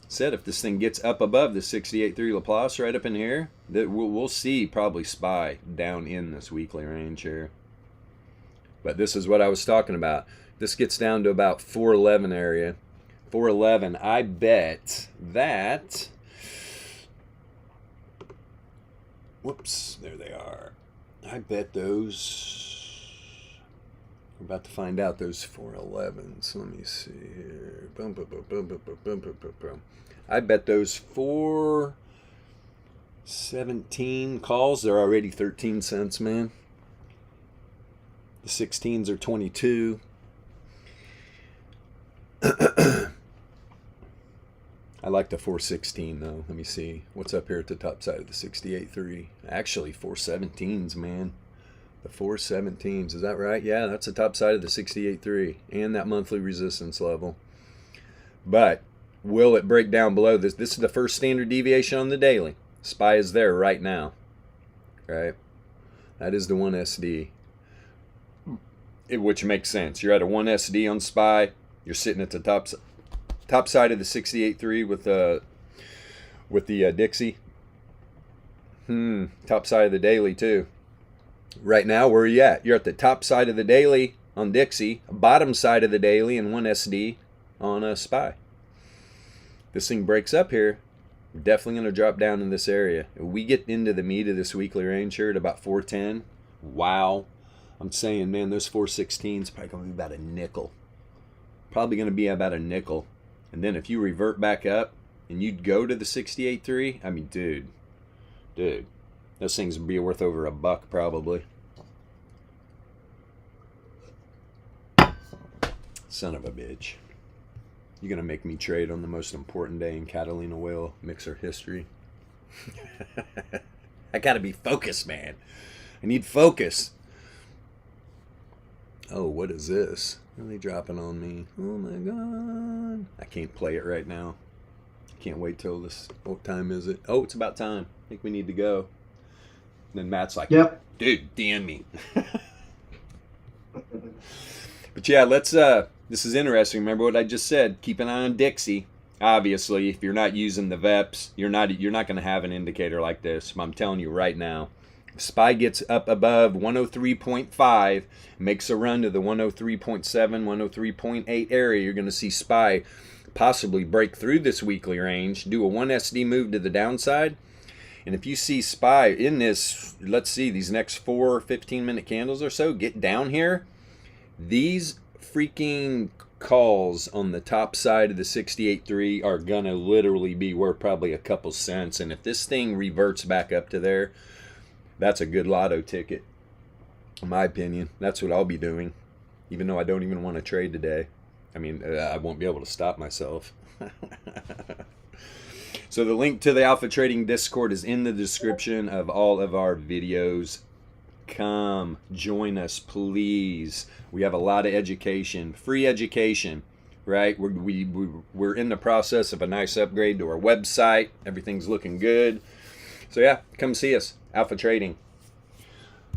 Said if this thing gets up above the 68.3 Laplace right up in here, that we'll see probably SPY down in this weekly range here. But this is what I was talking about. This gets down to about 411 area. 411. I bet that. Whoops, there they are. I bet those. We're about to find out those 411s. Let me see here. Boom. I bet those 417 calls, they're already 13 cents, man. The 16s are 22. I like the 416 though. Let me see. What's up here at the top side of the 68.3? Actually, 417s, man. The 417s, is that right? Yeah, that's the top side of the 68.3 and that monthly resistance level. But will it break down below this? This is the first standard deviation on the daily. SPY is there right now. Right? That is the 1 SD. Which makes sense. You're at a 1 SD on SPY. You're sitting at the top side of the 68.3 with the Dixie. Top side of the daily too. Right now, where are you at? You're at the top side of the daily on Dixie, bottom side of the daily and 1 SD on a SPY. This thing breaks up here, we're definitely going to drop down in this area. If we get into the meat of this weekly range here at about 410, wow. I'm saying, man, those 416s probably going to be about a nickel. Probably going to be about a nickel. And then if you revert back up and you'd go to the 68.3, I mean, dude, those things would be worth over $1 probably. Son of a bitch. You're going to make me trade on the most important day in Catalina whale mixer history. I got to be focused, man. I need focus. Oh, what is this? Are they dropping on me? Oh my god. I can't play it right now. Can't wait till this. What time is it? Oh, it's about time. I think we need to go. And then Matt's like, Yep. Dude, DM me. But yeah, let's this is interesting. Remember what I just said. Keep an eye on Dixie. Obviously, if you're not using the VEPS, you're not going to have an indicator like this. I'm telling you right now. SPY gets up above 103.5, makes a run to the 103.7, 103.8 area, you're going to see SPY possibly break through this weekly range, do a 1 SD move to the downside. And if you see SPY in this, let's see, these next 4 15-minute candles or so, get down here, these freaking calls on the top side of the 68.3 are going to literally be worth probably a couple cents. And if this thing reverts back up to there, that's a good lotto ticket, in my opinion. That's what I'll be doing, even though I don't even want to trade today. I mean, I won't be able to stop myself. So the link to the Alpha Trading Discord is in the description of all of our videos. Come join us, please. We have a lot of education, free education, right? We're in the process of a nice upgrade to our website. Everything's looking good. So yeah, come see us, Alpha Trading.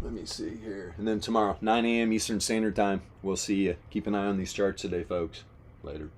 Let me see here. And then tomorrow, 9 a.m. Eastern Standard Time, we'll see you. Keep an eye on these charts today, folks. Later.